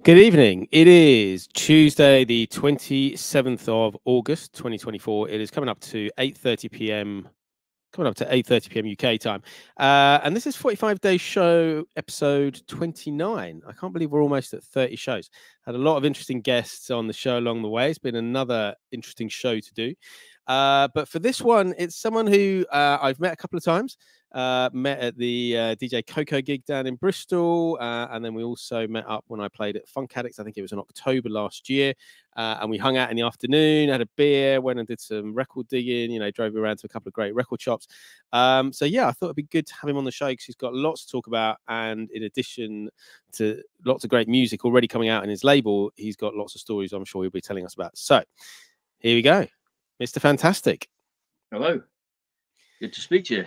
Good evening. It is Tuesday, the 27th of August, 2024. It is coming up to 8:30 p.m. Coming up to 8:30 p.m. UK time. And this is 45 Day Show, episode 29. I can't believe we're almost at 30 shows. Had a lot of interesting guests on the show along the way. It's been another interesting show to do. But for this one, it's someone who I've met a couple of times. Met at the DJ Coco gig down in Bristol, and then we also met up when I played at Funk Addicts. I think it was in October last year, and we hung out in the afternoon, had a beer, went and did some record digging. Drove around to a couple of great record shops. So yeah, I thought it'd be good to have him on the show because he's got lots to talk about, and in addition to lots of great music already coming out in his label, he's got lots of stories I'm sure he'll be telling us about. So here we go, Mr. Fantastic. Hello, good to speak to you.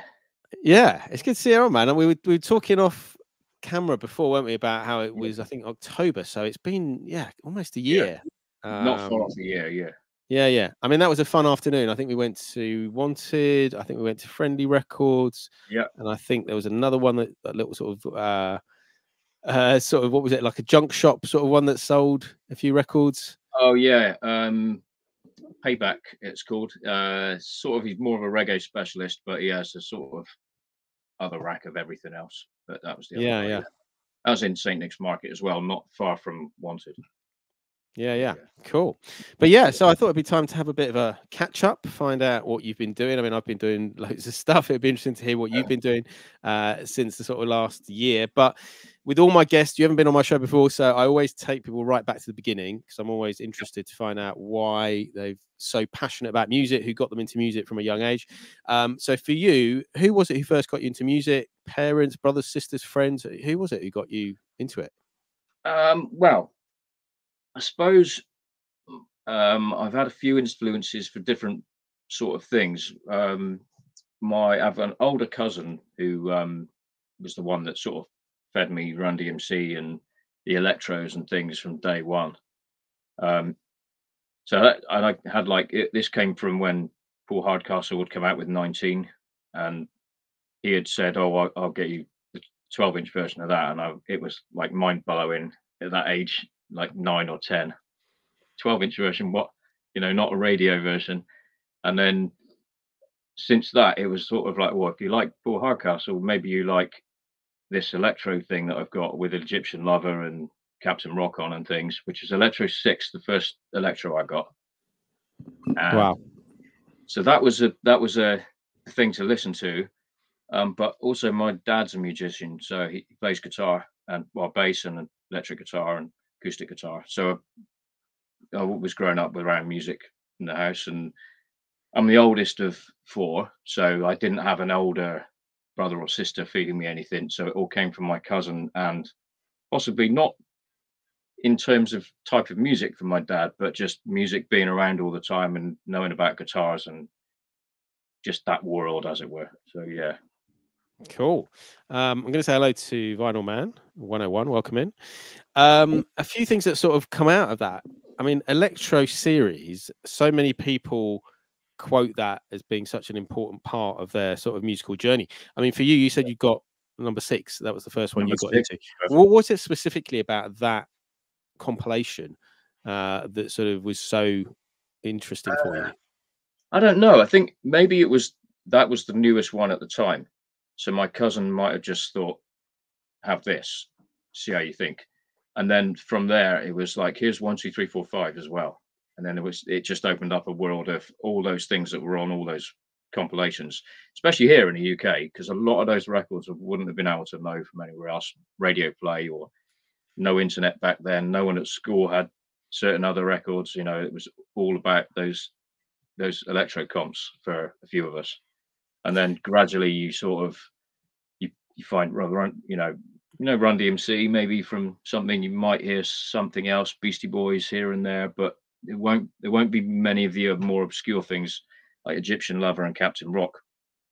Yeah, it's good to see you on, man. And we were talking off camera before, weren't we, about how it was, I think, October. So it's been, almost a year. Not far off a year, yeah. Yeah. I mean, that was a fun afternoon. I think we went to Wanted. I think we went to Friendly Records. Yeah. And I think there was another one that little sort of, what was it, like a junk shop sort of one that sold a few records. Oh yeah, Payback it's called. Sort of, he's more of a reggae specialist, but he has a sort of other rack of everything else. But that was the other guy. Yeah. That was in St. Nick's Market as well, not far from Wanted. Yeah. Cool. But yeah, so I thought it'd be time to have a bit of a catch up, find out what you've been doing. I mean, I've been doing loads of stuff. It'd be interesting to hear what you've been doing since the sort of last year. But with all my guests, you haven't been on my show before, so I always take people right back to the beginning because I'm always interested to find out why they're so passionate about music, who got them into music from a young age. So for you, who was it who first got you into music? Parents, brothers, sisters, friends? Who was it who got you into it? Well, I suppose I've had a few influences for different sort of things. I have an older cousin who was the one that sort of fed me Run DMC and the electros and things from day one. I had this came from when Paul Hardcastle would come out with 19, and he had said, "Oh, I'll get you the 12-inch version of that," and it was like mind blowing at that age, like 9 or 10. 12-inch version, what, not a radio version. And then since that, it was sort of like, well, if you like Paul Hardcastle, maybe you like this electro thing that I've got with Egyptian Lover and Captain Rock on and things, which is Electro 6, the first electro I got. And wow. So that was a thing to listen to. But also my dad's a musician, so he plays guitar and bass and electric guitar and acoustic guitar. So I was growing up around music in the house, and I'm the oldest of 4, so I didn't have an older brother or sister feeding me anything. So it all came from my cousin, and possibly not in terms of type of music from my dad, but just music being around all the time and knowing about guitars and just that world, as it were. So yeah. Cool. I'm going to say hello to Vinyl Man 101. Welcome in. A few things that sort of come out of that. I mean, Electro series, so many people quote that as being such an important part of their sort of musical journey. I mean, for you, you said you got number 6. That was the first one you got into. What was it specifically about that compilation that sort of was so interesting for you? I don't know. I think maybe that was the newest one at the time. So my cousin might have just thought, have this, see how you think. And then from there, it was like, here's 1, 2, 3, 4, 5 as well. And then it just opened up a world of all those things that were on all those compilations, especially here in the UK, because a lot of those records wouldn't have been able to know from anywhere else. Radio play, or no internet back then. No one at school had certain other records. It was all about those electro comps for a few of us. And then gradually you sort of you find Run DMC, maybe from something you might hear something else, Beastie Boys here and there, but there won't be many of the more obscure things like Egyptian Lover and Captain Rock.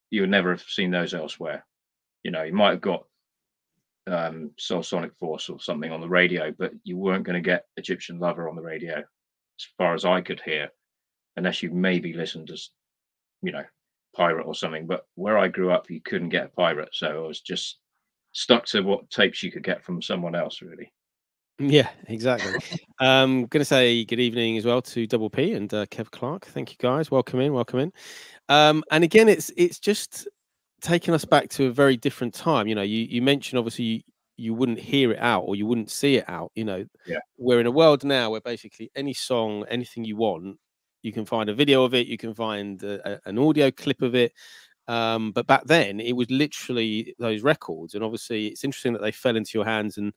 You would never have seen those elsewhere. You might have got Soul Sonic Force or something on the radio, but you weren't going to get Egyptian Lover on the radio, as far as I could hear, unless you maybe listened to Pirate or something. But where I grew up, you couldn't get a Pirate, so I was just stuck to what tapes you could get from someone else, really. Yeah, exactly. Gonna say good evening as well to Double P and Kev Clark. Thank you guys. Welcome in, welcome in. And again, it's just taking us back to a very different time. You know, you mentioned obviously you wouldn't hear it out or you wouldn't see it out. You know, Yeah, we're in a world now where basically any song, anything you want, you can find a video of it, you can find an audio clip of it. But back then, it was literally those records, and obviously, it's interesting that they fell into your hands, and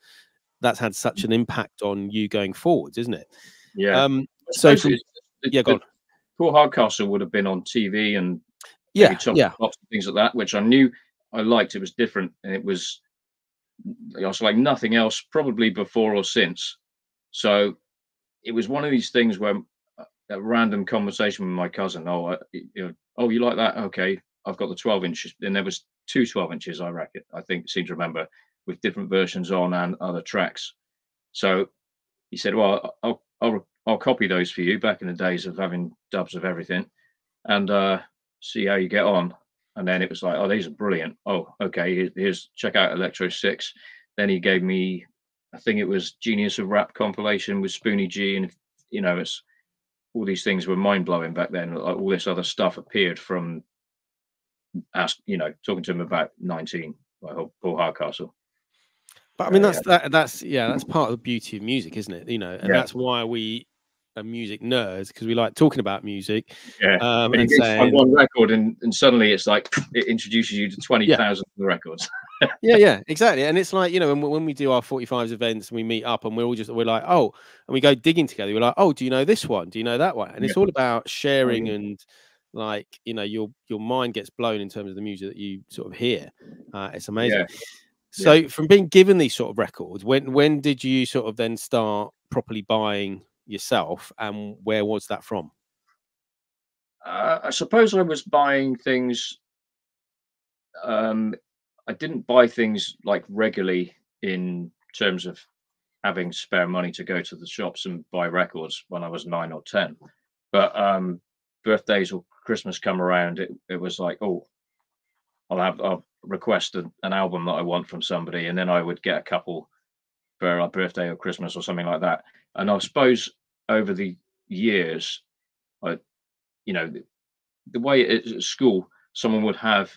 that's had such an impact on you going forwards, isn't it? yeah. Um, I so suppose from it's the, yeah, go the on. Poor Hardcastle would have been on TV and maybe Yeah, Top of yeah, the Pops and things like that, which I knew I liked. It was different, and I was like nothing else, probably before or since. So it was one of these things where a random conversation with my cousin. Oh, you like that? Okay, I've got the 12 inches. And there was two 12 inches, I reckon. I think seem to remember with different versions on and other tracks. So he said, "Well, I'll copy those for you." Back in the days of having dubs of everything, and see how you get on. And then it was like, "Oh, these are brilliant. Oh, okay, here's check out Electro 6." Then he gave me, I think it was Genius of Rap compilation with Spoonie G, and it's all these things were mind blowing back then. Like, all this other stuff appeared from talking to him about 19, like Paul Hardcastle. but I mean, So yeah, that's yeah, that's part of the beauty of music, isn't it? You know, and yeah, that's why we are music nerds because we like talking about music, yeah. And you and can find saying, one record, and suddenly it's like it introduces you to yeah, 20,000 records. yeah, yeah, exactly. And it's like, you know, when we do our 45s events and we meet up and we're like, oh, and we go digging together. We're like, oh, do you know this one? Do you know that one? And Yeah. it's all about Oh sharing yeah. and like, you know, your mind gets blown in terms of the music that you sort of hear. It's amazing. Yeah. Yeah. So from being given these sort of records, when did you sort of then start properly buying yourself, and where was that from? I suppose I was buying things. Um, I didn't buy things like regularly in terms of having spare money to go to the shops and buy records when I was 9 or 10. But birthdays or Christmas come around, it was like, oh, I'll request an album that I want from somebody, and then I would get a couple for a birthday or Christmas or something like that. And I suppose over the years, I you know the way it is at school, someone would have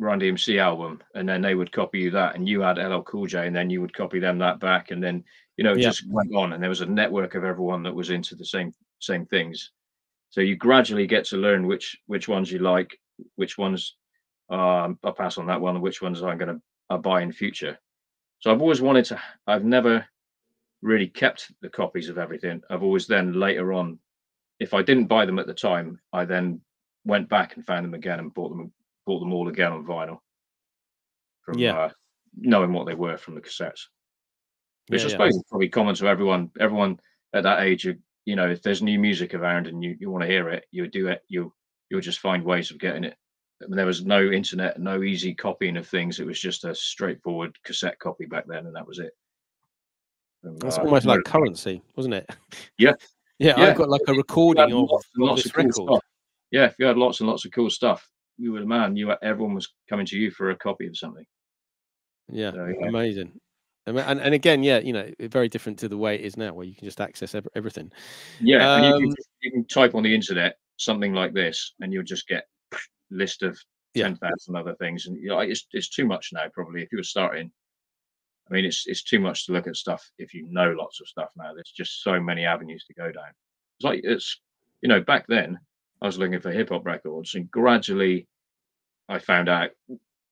Run DMC album, and then they would copy you that, and you had LL Cool J, and then you would copy them that back, and then it Yeah, just went on, and there was a network of everyone that was into the same things. So you gradually get to learn which ones you like, which ones I'll pass on that one, and which ones I'm going to buy in future. So I've always wanted to. I've never really kept the copies of everything. I've always then later on, if I didn't buy them at the time, I then went back and found them again and bought them all again on vinyl from yeah, knowing what they were from the cassettes. Which yeah, I yeah, suppose is probably common to everyone. Everyone at that age, if there's new music around and you want to hear it, you would do it. You'll just find ways of getting it. I mean, there was no internet, no easy copying of things. It was just a straightforward cassette copy back then, and that was it. From, that's almost like currency, wasn't it? yeah, Yeah, I've yeah. got like a You had recording lots and of lots of this cool record. stuff. Yeah, if you had lots and lots of cool stuff, you were the man. Everyone was coming to you for a copy of something. Yeah, So yeah, amazing. And again, yeah, you know, very different to the way it is now, where you can just access everything. yeah. And Um, you can type on the internet something like this, and you'll just get list of yeah, 10,000 other things, and it's too much now. Probably if you were starting, I mean, it's too much to look at stuff if you know lots of stuff now. There's just so many avenues to go down. Back then I was looking for hip hop records, and gradually I found out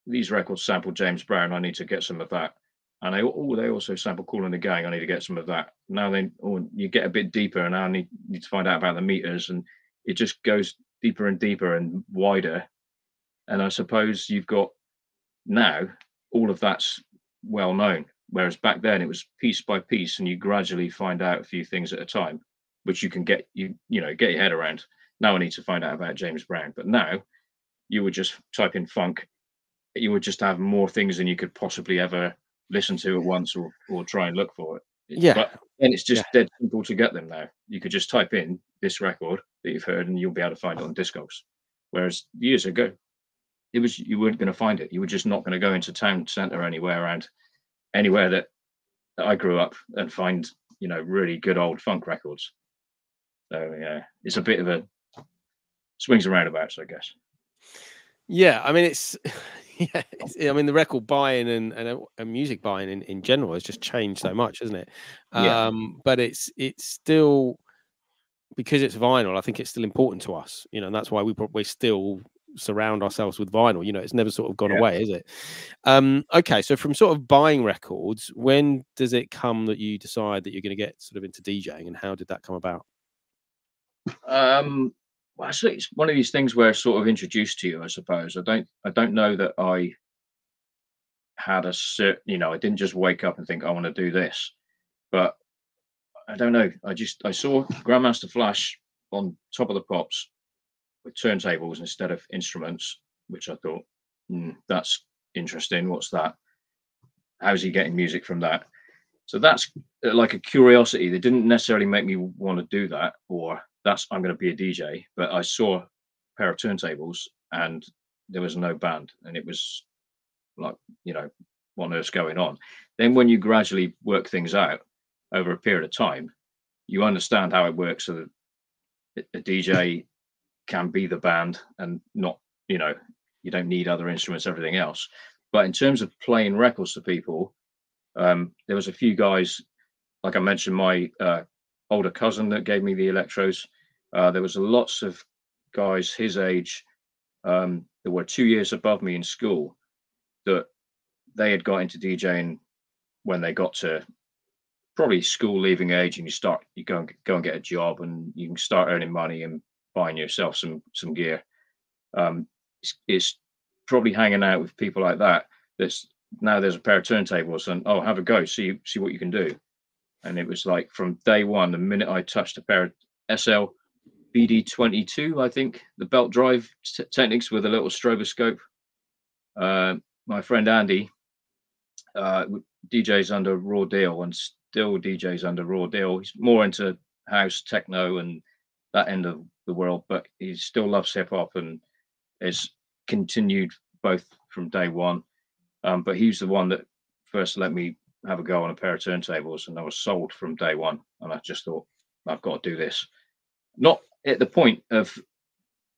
these records sample James Brown. I need to get some of that. And they also sample Cool and the Gang. I need to get some of that. Now then, you get a bit deeper, and I need to find out about the meters, and it just goes deeper and deeper and wider. And I suppose you've got now all of that's well known, whereas back then it was piece by piece, and you gradually find out a few things at a time, which you can get your head around. Now I need to find out about James Brown, but now you would just type in funk, you would just have more things than you could possibly ever listen to at once, or try and look for it. yeah, But then it's yeah, just dead simple to get them now. You could just type in this record that you've heard, and you'll be able to find it on Discogs. Whereas years ago, you weren't going to find it. You were just not going to go into town centre anywhere that that I grew up and find, you know, really good old funk records. So yeah, it's a bit of a swings and roundabouts, I guess. Yeah, I mean, it's yeah, I mean, the record buying and music buying in general has just changed so much, hasn't it? Yeah, But it's still, because it's vinyl, I think it's still important to us, you know, and that's why we still surround ourselves with vinyl. You know, it's never sort of gone yeah. away, is it? Okay, so from sort of buying records, when does it come that you decide that you're going to get sort of into DJing, and how did that come about? Well, actually, it's one of these things where it's sort of introduced to you, I suppose. I don't know that I had a certain, you know, I didn't just wake up and think I want to do this, but I don't know. I saw Grandmaster Flash on Top of the Pops with turntables instead of instruments, which I thought, that's interesting. What's that? How's he getting music from that? So that's like a curiosity. That didn't necessarily make me want to do that, or that's I'm going to be a DJ. But I saw a pair of turntables and there was no band, and it was like, you know, what on earth's going on? Then when you gradually work things out over a period of time, you understand how it works. So that a DJ can be the band and not, you know, you don't need other instruments, everything else. But in terms of playing records to people, there was a few guys, like I mentioned, my older cousin that gave me the electros. There was lots of guys his age that were 2 years above me in school that they had got into DJing when they got to probably school leaving age, and you go and get a job, and you can start earning money and buying yourself some gear. It's probably hanging out with people like that. That's now there's a pair of turntables, and oh, have a go, see what you can do. And it was like from day one, the minute I touched a pair of SL BD22, I think the belt drive techniques with a little stroboscope. My friend Andy DJs under Raw Deal and still DJs under Raw Deal. He's more into house, techno, and that end of the world, but he still loves hip hop and has continued both from day one. But he's the one that first let me have a go on a pair of turntables, and I was sold from day one. And I just thought, I've got to do this. Not at the point of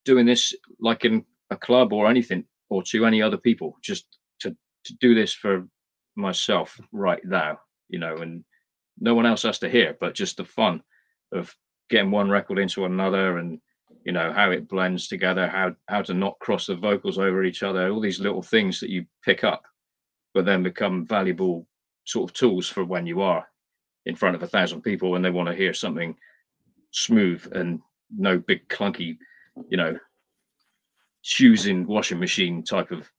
doing this like in a club or anything, or to any other people, just to do this for myself right now, you know, and no one else has to hear, but just the fun of getting one record into another, and you know how it blends together, how to not cross the vocals over each other, all these little things that you pick up but then become valuable sort of tools for when you are in front of 1,000 people and they want to hear something smooth and no big clunky, you know, shoes in washing machine type of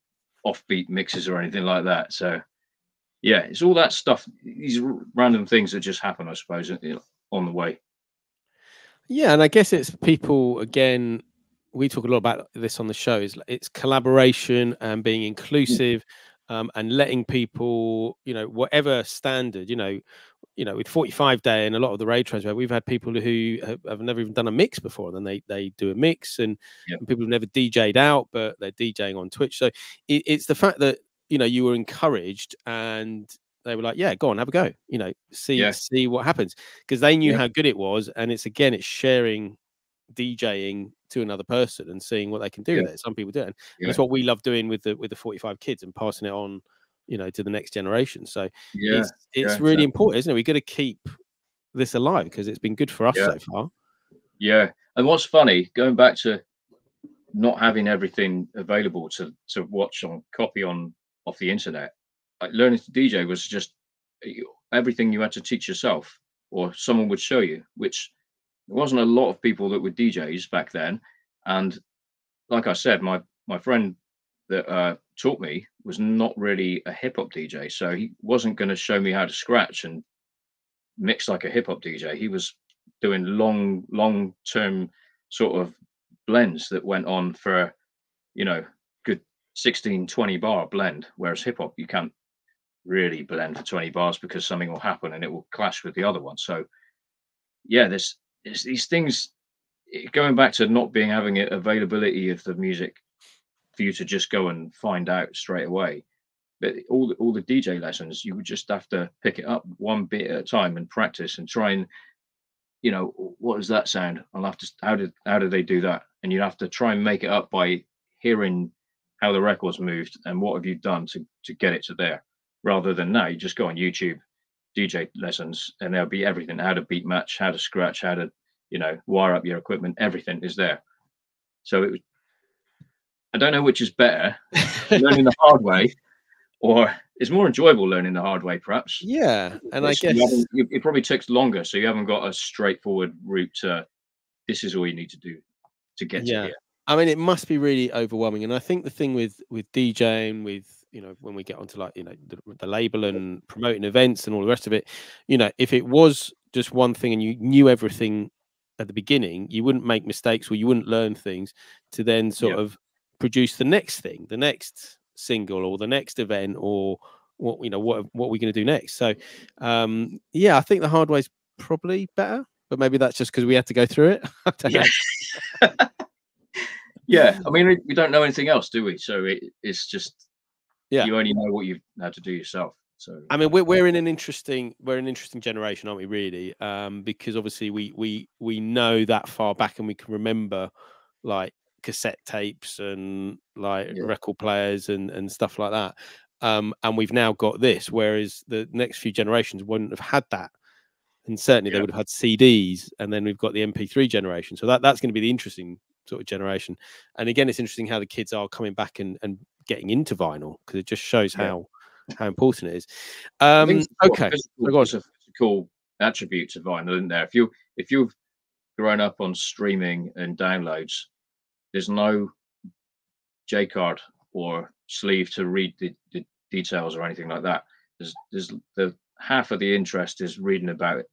offbeat mixes or anything like that. So yeah, it's all that stuff, these random things that just happen, I suppose, on the way. Yeah, and I guess it's people again. We talk a lot about this on the show. Is it's collaboration and being Mm, inclusive, and letting people, you know, whatever standard, with 45 day and a lot of the raid trains where we've had people who have never even done a mix before, and then they do a mix, yeah, and people who've never DJ'd out, but they're DJing on Twitch. So it's the fact that, you were encouraged, and they were like, yeah, go on, have a go, see yeah, see what happens, because they knew yeah, how good it was. And it's sharing DJing to another person and seeing what they can do yeah, with it. Some people do it, and it's yeah, what we love doing with the 45 kids and passing it on, to the next generation. So yeah, it's yeah, really exactly. important, isn't it? We've got to keep this alive because it's been good for us Yeah, so far. yeah. And what's funny, going back to not having everything available to watch on copy on off the internet, like learning to DJ was just everything you had to teach yourself, or someone would show you, which there wasn't a lot of people that were DJs back then. And like I said, my friend that taught me was not really a hip hop DJ, so he wasn't going to show me how to scratch and mix like a hip hop DJ. He was doing long term sort of blends that went on for, you know, good 16-20 bar blend, whereas hip hop you can't really blend for 20 bars because something will happen and it will clash with the other one. So yeah, there's these things, going back to not being having it availability of the music for you to just go and find out straight away. But all the DJ lessons, you would just have to pick it up one bit at a time and practice and try and, you know, what does that sound? I'll have to, how did they do that? And you have to try and make it up by hearing how the record's moved and what have you done to get it to there. Rather than now, you just go on YouTube, DJ lessons, and there'll be everything: how to beat match, how to scratch, how to, you know, wire up your equipment. Everything is there. So I don't know which is better, learning the hard way, or it's more enjoyable learning the hard way, perhaps. Yeah, and I It's, guess it probably takes longer, so you haven't got a straightforward route to this is all you need to do to get to yeah. here. I mean, it must be really overwhelming, and I think the thing with DJing, with when we get onto like the label and promoting events and all the rest of it, if it was just one thing and you knew everything at the beginning, you wouldn't make mistakes or you wouldn't learn things to then Yeah, sort of produce the next thing, the next single or the next event or what are we going to do next. So yeah, I think the hard way's probably better, but maybe that's just because we had to go through it. I don't yeah, know. yeah. I mean, we don't know anything else, do we? So it's just Yeah. you only know what you've had to do yourself. So I mean, we're in an interesting generation, aren't we? Really, because obviously we know that far back, and we can remember like cassette tapes and like yeah, record players and stuff like that. And we've now got this, whereas the next few generations wouldn't have had that, and certainly they yeah, would have had CDs, and then we've got the MP3 generation. So that's going to be the interesting sort of generation. And again, it's interesting how the kids are coming back and getting into vinyl because it just shows yeah. how important it is. I think Okay. So go on. there's a physical attribute to vinyl, isn't there? If you've grown up on streaming and downloads, there's no J card or sleeve to read the details or anything like that. There's the half of the interest is reading about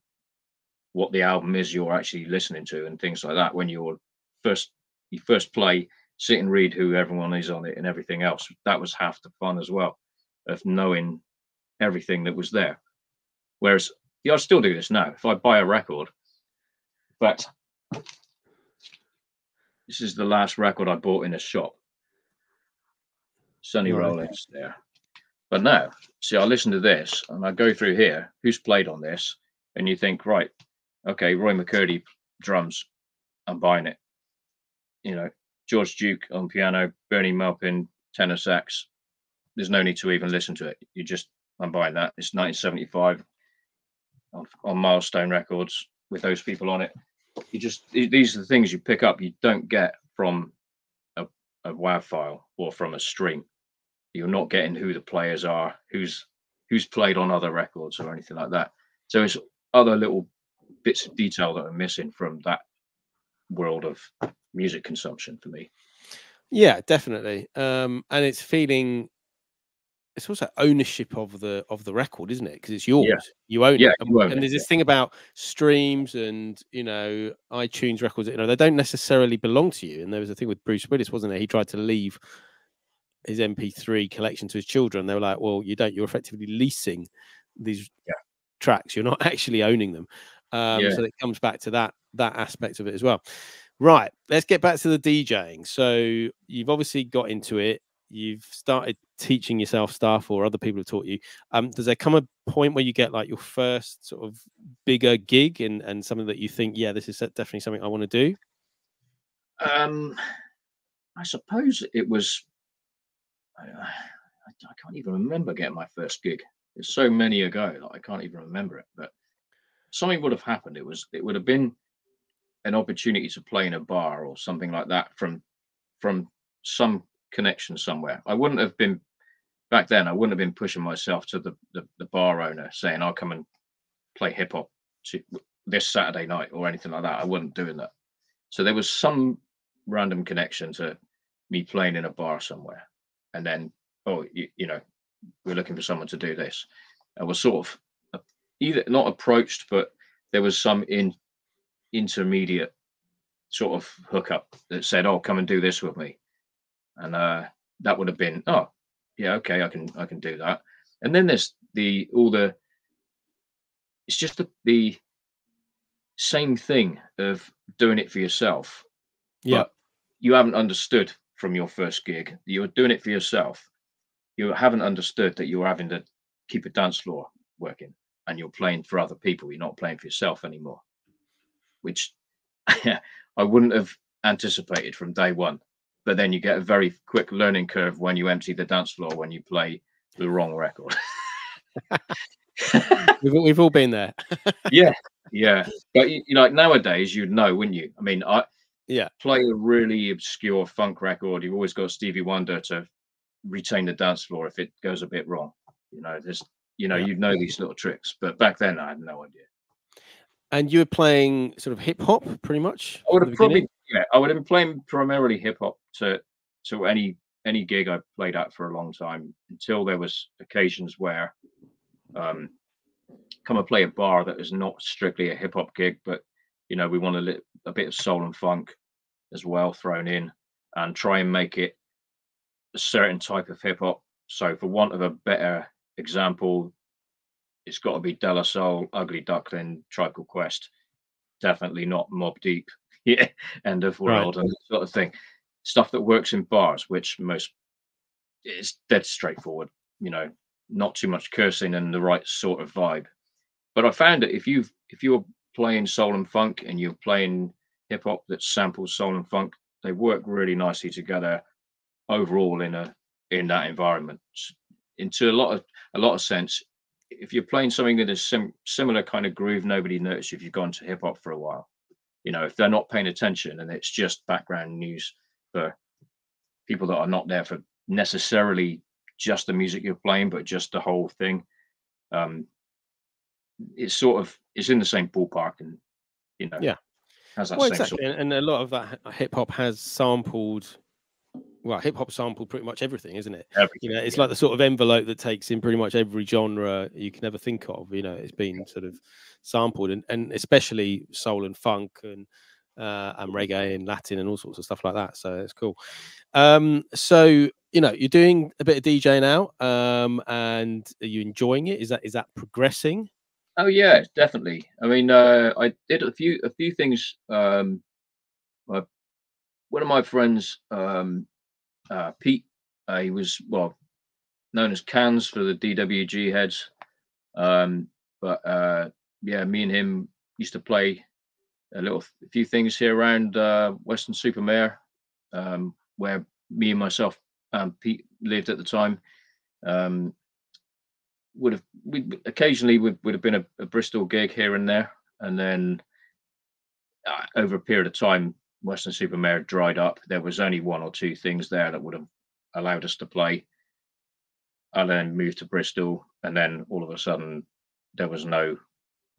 what the album is you're actually listening to and things like that. When first you first play, sit and read who everyone is on it and everything else. That was half the fun as well, of knowing everything that was there. Whereas, yeah, I still do this now. If I buy a record, but this is the last record I bought in a shop, Sonny Right. Rollins there. But now, see, I listen to this and I go through here, who's played on this, and you think, right, okay, Roy McCurdy drums, I'm buying it. You know, George Duke on piano, Bernie Maupin tenor sax. There's no need to even listen to it. I'm buying that. It's 1975 on Milestone Records with those people on it. These are the things you pick up you don't get from a WAV file or from a stream. You're not getting who the players are, who's played on other records or anything like that. So it's other little bits of detail that are missing from that world of music consumption for me. Yeah, definitely. And it's also ownership of the record, isn't it? Because it's Yeah, yours. You own yeah, it. you own And it. there's Yeah, this thing about streams and iTunes records. They don't necessarily belong to you. And there was a thing with Bruce Willis, wasn't there? He tried to leave his MP3 collection to his children. They were like, "Well, you don't. You're effectively leasing these yeah, tracks. You're not actually owning them." yeah. So it comes back to that aspect of it as well. Right. Let's get back to the DJing. So you've obviously got into it. You've started teaching yourself stuff, or other people have taught you. Does there come a point where you get like your first sort of bigger gig and something that you think, yeah, this is definitely something I want to do? Um, I suppose it was. I can't even remember getting my first gig. It's so many ago that I can't even remember it. But something would have happened. It would have been an opportunity to play in a bar or something like that from some connection somewhere. I wouldn't have been back then. I wouldn't have been pushing myself to the bar owner saying I'll come and play hip hop this Saturday night or anything like that. I wasn't doing that. So there was some random connection to me playing in a bar somewhere, and then we're looking for someone to do this. I was sort of either not approached, but there was some intermediate sort of hookup that said, "Oh, come and do this with me," and that would have been, "Oh, yeah, okay, I can do that." And then there's it's just the same thing of doing it for yourself, Yeah. but you haven't understood from your first gig. You're doing it for yourself, you haven't understood that you're having to keep a dance floor working, and you're playing for other people. You're not playing for yourself anymore, which I wouldn't have anticipated from day one. But then you get a very quick learning curve when you empty the dance floor when you play the wrong record. We've all been there. Yeah, yeah. But like nowadays, you'd know, wouldn't you? I mean, I Yeah. play a really obscure funk record. You've always got Stevie Wonder to retain the dance floor if it goes a bit wrong. There's, Yeah. you know these little tricks. But back then, I had no idea. And you were playing sort of hip hop pretty much I would from the have probably, beginning? yeah, I would have been playing primarily hip hop to any gig I played at for a long time until there was occasions where um come and play a bar that is not strictly a hip hop gig, but we want a bit of soul and funk as well thrown in, and try and make it a certain type of hip hop. So, for want of a better example, it's got to be De La Soul, Ugly Duckling, Tribe Called Quest. Definitely not Mob Deep, yeah, End of Right. World, and that sort of thing. Stuff that works in bars, which most is dead straightforward. Not too much cursing and the right sort of vibe. But I found that if you're playing soul and funk and you're playing hip hop that samples soul and funk, they work really nicely together overall in that environment. Into a lot of sense, if you're playing something that is similar kind of groove, nobody notices if you've gone to hip hop for a while. If they're not paying attention and it's just background news for people that are not there for necessarily just the music you're playing, but just the whole thing. Um, it's in the same ballpark, and you know Yeah. has that Well, same sort exactly, and a lot of that hip hop has sampled. Well, hip hop sampled pretty much everything, isn't it? of everything. It's Yeah, like the sort of envelope that takes in pretty much every genre you can ever think of. It's been sort of sampled, and especially soul and funk and reggae and Latin and all sorts of stuff like that. So it's cool. So you're doing a bit of DJ now, and are you enjoying it? Is that progressing? oh yeah, definitely. I mean, I did a few things. My, one of my friends, Pete, he was known as Cans for the DWG heads. But yeah, me and him used to play a few things here around Western Supermare, where me and myself and Pete lived at the time. Um, we occasionally would have been a Bristol gig here and there, and then over a period of time, Western Supermare dried up. There was only one or two things there that would have allowed us to play. I then moved to Bristol, and then all of a sudden, there was no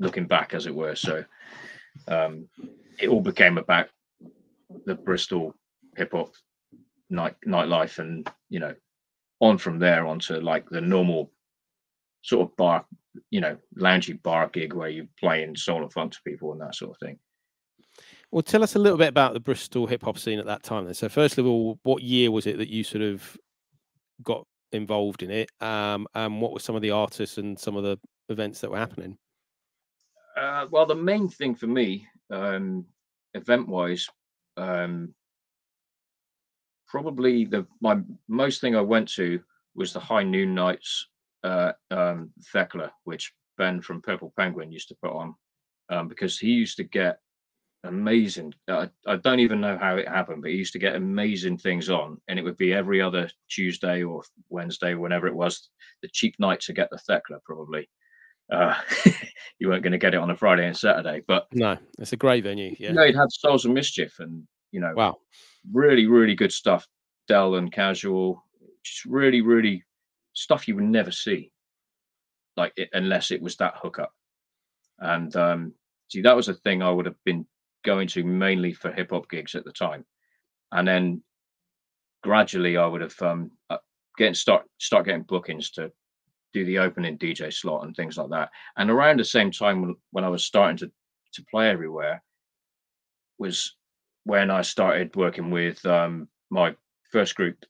looking back, as it were. So um, it all became about the Bristol hip hop nightlife, and on from there onto like the normal sort of bar, loungy bar gig where you play in soul and funk to people and that sort of thing. Well, tell us a little bit about the Bristol hip hop scene at that time. Then, so first of all, what year was it that you sort of got involved in it? And what were some of the artists and some of the events that were happening? Well, the main thing for me, event wise, um, probably my most thing I went to was the High Noon Nights, Thekla, which Ben from Purple Penguin used to put on, because he used to get amazing. I don't even know how it happened, but he used to get amazing things on, and it would be every other Tuesday or Wednesday, whenever it was. The cheap night to get the Thekla, probably. Uh, you weren't going to get it on a Friday and Saturday, but No, it's a great venue. Yeah. no, it had Souls of Mischief, and Wow. really, really good stuff. Dell and Casual, just really, really stuff you would never see, unless it was that hookup. And see, that was a thing I would have been going to mainly for hip hop gigs at the time, and then gradually I would have start getting bookings to do the opening DJ slot and things like that. And around the same time when I was starting to play everywhere was when I started working with my first group,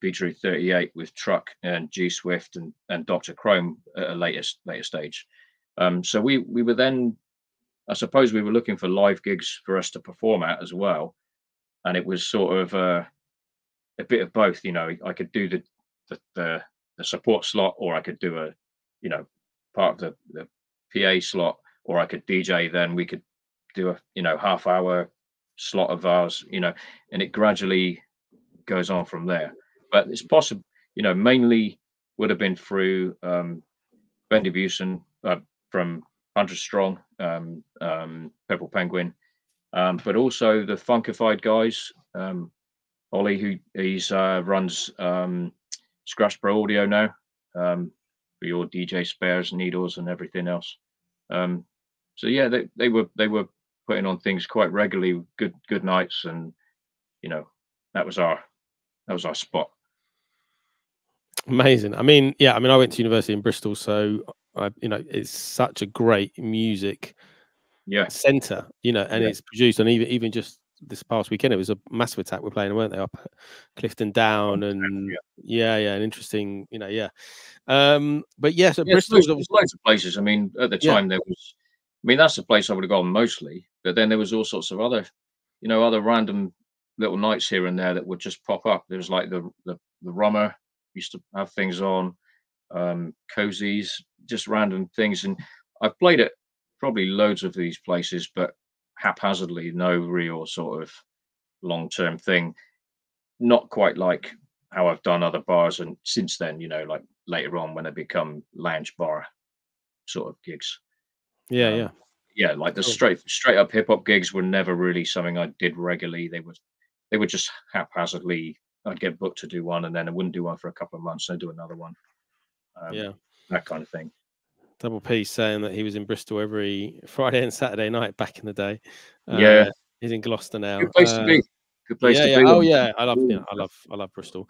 Beetroot 38, with Truck and G Swift and Dr. Chrome at a later stage. So we were then, I suppose, we were looking for live gigs for us to perform at as well, and it was sort of a bit of both. I could do the support slot, or I could do a, you know, part of the PA slot, or I could DJ. Then we could do a, you know, half-hour slot of ours, you know, and it gradually goes on from there. But it's possible, you know, mainly would have been through Ben Debuson from 100 Strong, Purple Penguin, but also the Funkified guys. Ollie, who he's runs Scratch Pro Audio now, for your DJ spares, needles, and everything else. So yeah, they were putting on things quite regularly, good nights, and you know, that was our spot. Amazing. I mean, yeah, I mean, I went to university in Bristol, so you know, it's such a great music center, you know, and it's produced, and even just this past weekend, it was a Massive Attack were playing, weren't they, up at Clifton Down, and an interesting, you know, but yeah, so Bristol's there's loads of places. I mean, at the time there was, I mean, that's the place I would have gone mostly, but then there was all sorts of other, you know, other random little nights here and there that would just pop up. There was like the Rummer used to have things on, Cozies, just random things, and I've played at probably loads of these places, but haphazardly, no real sort of long-term thing. Not quite like how I've done other bars, and since then, you know, like later on when they become lounge bar sort of gigs. Yeah, like the straight up hip hop gigs were never really something I did regularly. They were just haphazardly. I'd get booked to do one, and then I wouldn't do one for a couple of months, and I'd do another one. That kind of thing. Double P saying that he was in Bristol every Friday and Saturday night back in the day. He's in Gloucester now. Good place to be. Good place to be. Oh yeah, I love Bristol.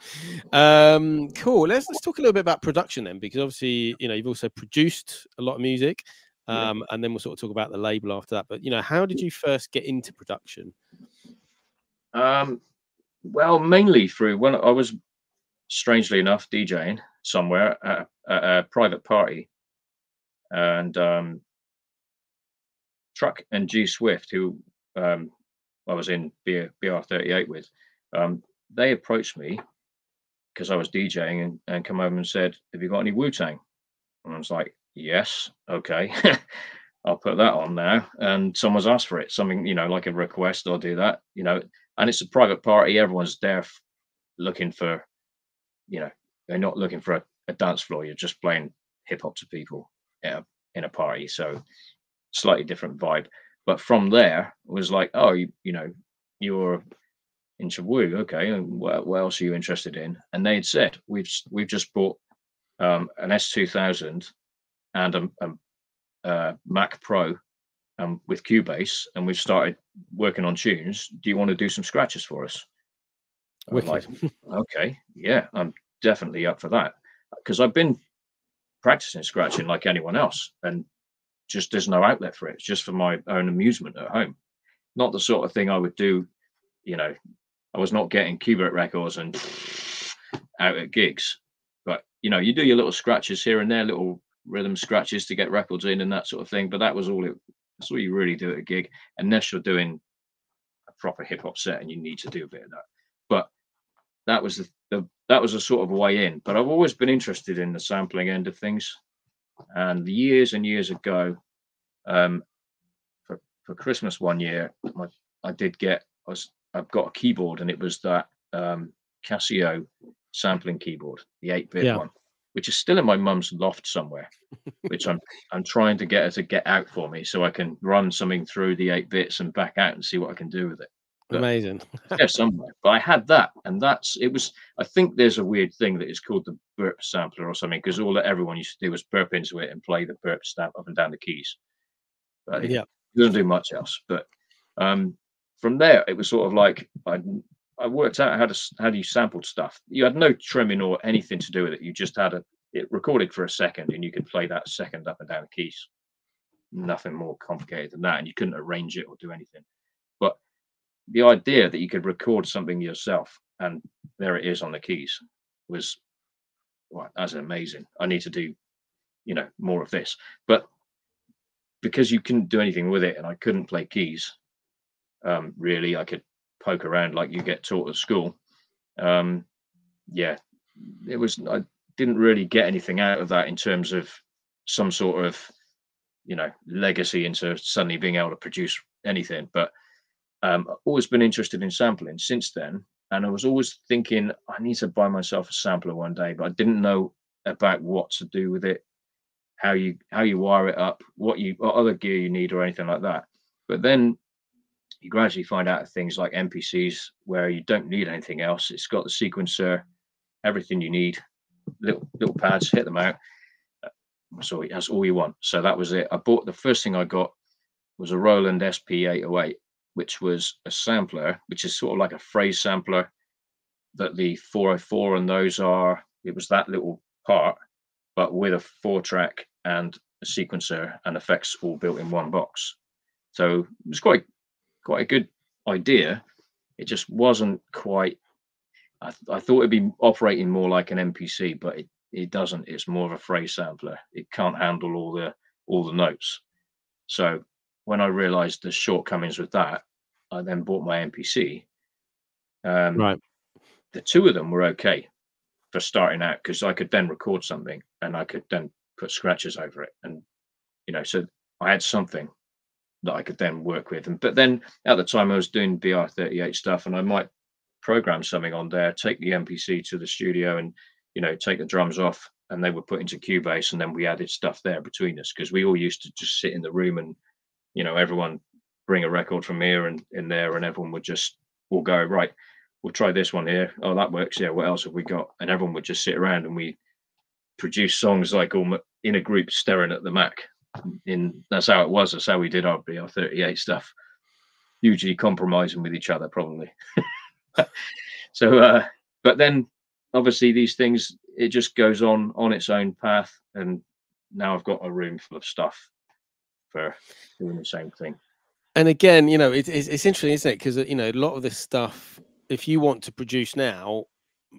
Cool. Let's talk a little bit about production then, because obviously, you know, you've also produced a lot of music, and then we'll sort of talk about the label after that. But you know, how did you first get into production? Well, mainly through when I was, strangely enough, DJing somewhere at a private party, and Truck and G Swift, who I was in BR38 with, they approached me because I was DJing and come over and said, "Have you got any Wu-Tang?" And I was like, "Yes, okay." I'll put that on now. And someone's asked for it, something, you know, like a request, I'll do that, you know, and it's a private party. Everyone's there looking for, you know, they're not looking for a dance floor. You're just playing hip hop to people in a party. So slightly different vibe. But from there, it was like, oh, you know, you're into Wu. Okay. And what else are you interested in? And they'd said, we've just bought an S2000 and a Mac Pro with Cubase, and we've started working on tunes. Do you want to do some scratches for us? Wicked. Like, okay, yeah, I'm definitely up for that, because I've been practicing scratching like anyone else, and just there's no outlet for it. It's just for my own amusement at home. Not the sort of thing I would do, you know, I was not getting Qbert records and out at gigs, but you know, you do your little scratches here and there, little rhythm scratches to get records in and that sort of thing. But that's all you really do at a gig, unless you're doing a proper hip hop set and you need to do a bit of that. But that was that was a sort of a way in. But I've always been interested in the sampling end of things. And years and years ago, for Christmas one year, I've got a keyboard, and it was that Casio sampling keyboard, the 8-bit one, which is still in my mum's loft somewhere, which I'm trying to get her to get out for me so I can run something through the 8 bits and back out and see what I can do with it. But amazing. Yeah, somewhere. But I had that, and I think there's a weird thing that is called the burp sampler or something, because all that everyone used to do was burp into it and play the burp stamp up and down the keys. But it doesn't do much else. But from there, it was sort of like I worked out how you sampled stuff. You had no trimming or anything to do with it. You just had it recorded for a second, and you could play that second up and down the keys. Nothing more complicated than that, and you couldn't arrange it or do anything. But the idea that you could record something yourself and there it is on the keys was, well, that's amazing. I need to do, you know, more of this. But because you couldn't do anything with it and I couldn't play keys, really, I could poke around like you get taught at school. I didn't really get anything out of that in terms of some sort of, legacy into suddenly being able to produce anything. But I've always been interested in sampling since then, and I was always thinking I need to buy myself a sampler one day, but I didn't know about what to do with it, how you wire it up, what other gear you need or anything like that. But then you gradually find out things like MPCs where you don't need anything else. It's got the sequencer, everything you need, little pads, hit them out. So that's all you want. So that was it. I bought the first thing I got was a Roland SP808, which was a sampler, which is sort of like a phrase sampler that the 404 and those are. It was that little part, but with a 4-track and a sequencer and effects all built in one box. So it was quite a good idea. It just wasn't quite. I thought it'd be operating more like an MPC, but it doesn't. It's more of a phrase sampler. It can't handle all the notes. So when I realized the shortcomings with that, I then bought my MPC. Right. The two of them were okay for starting out because I could then record something and I could then put scratches over it, and so I had something that I could then work with. But then at the time I was doing BR38 stuff, and I might program something on there, take the MPC to the studio, and take the drums off, and they were put into Cubase, and then we added stuff there between us because we all used to just sit in the room and everyone bring a record from here and in there, and everyone would just all go, right, we'll try this one here. Oh, that works. Yeah, what else have we got? And everyone would just sit around and we produce songs like all in a group staring at the Mac. That's how it was. That's how we did our BR38 stuff. Hugely compromising with each other, probably. So, but then obviously these things, it just goes on its own path, and now I've got a room full of stuff for doing the same thing. And again, it's interesting, isn't it? Because a lot of this stuff, if you want to produce now,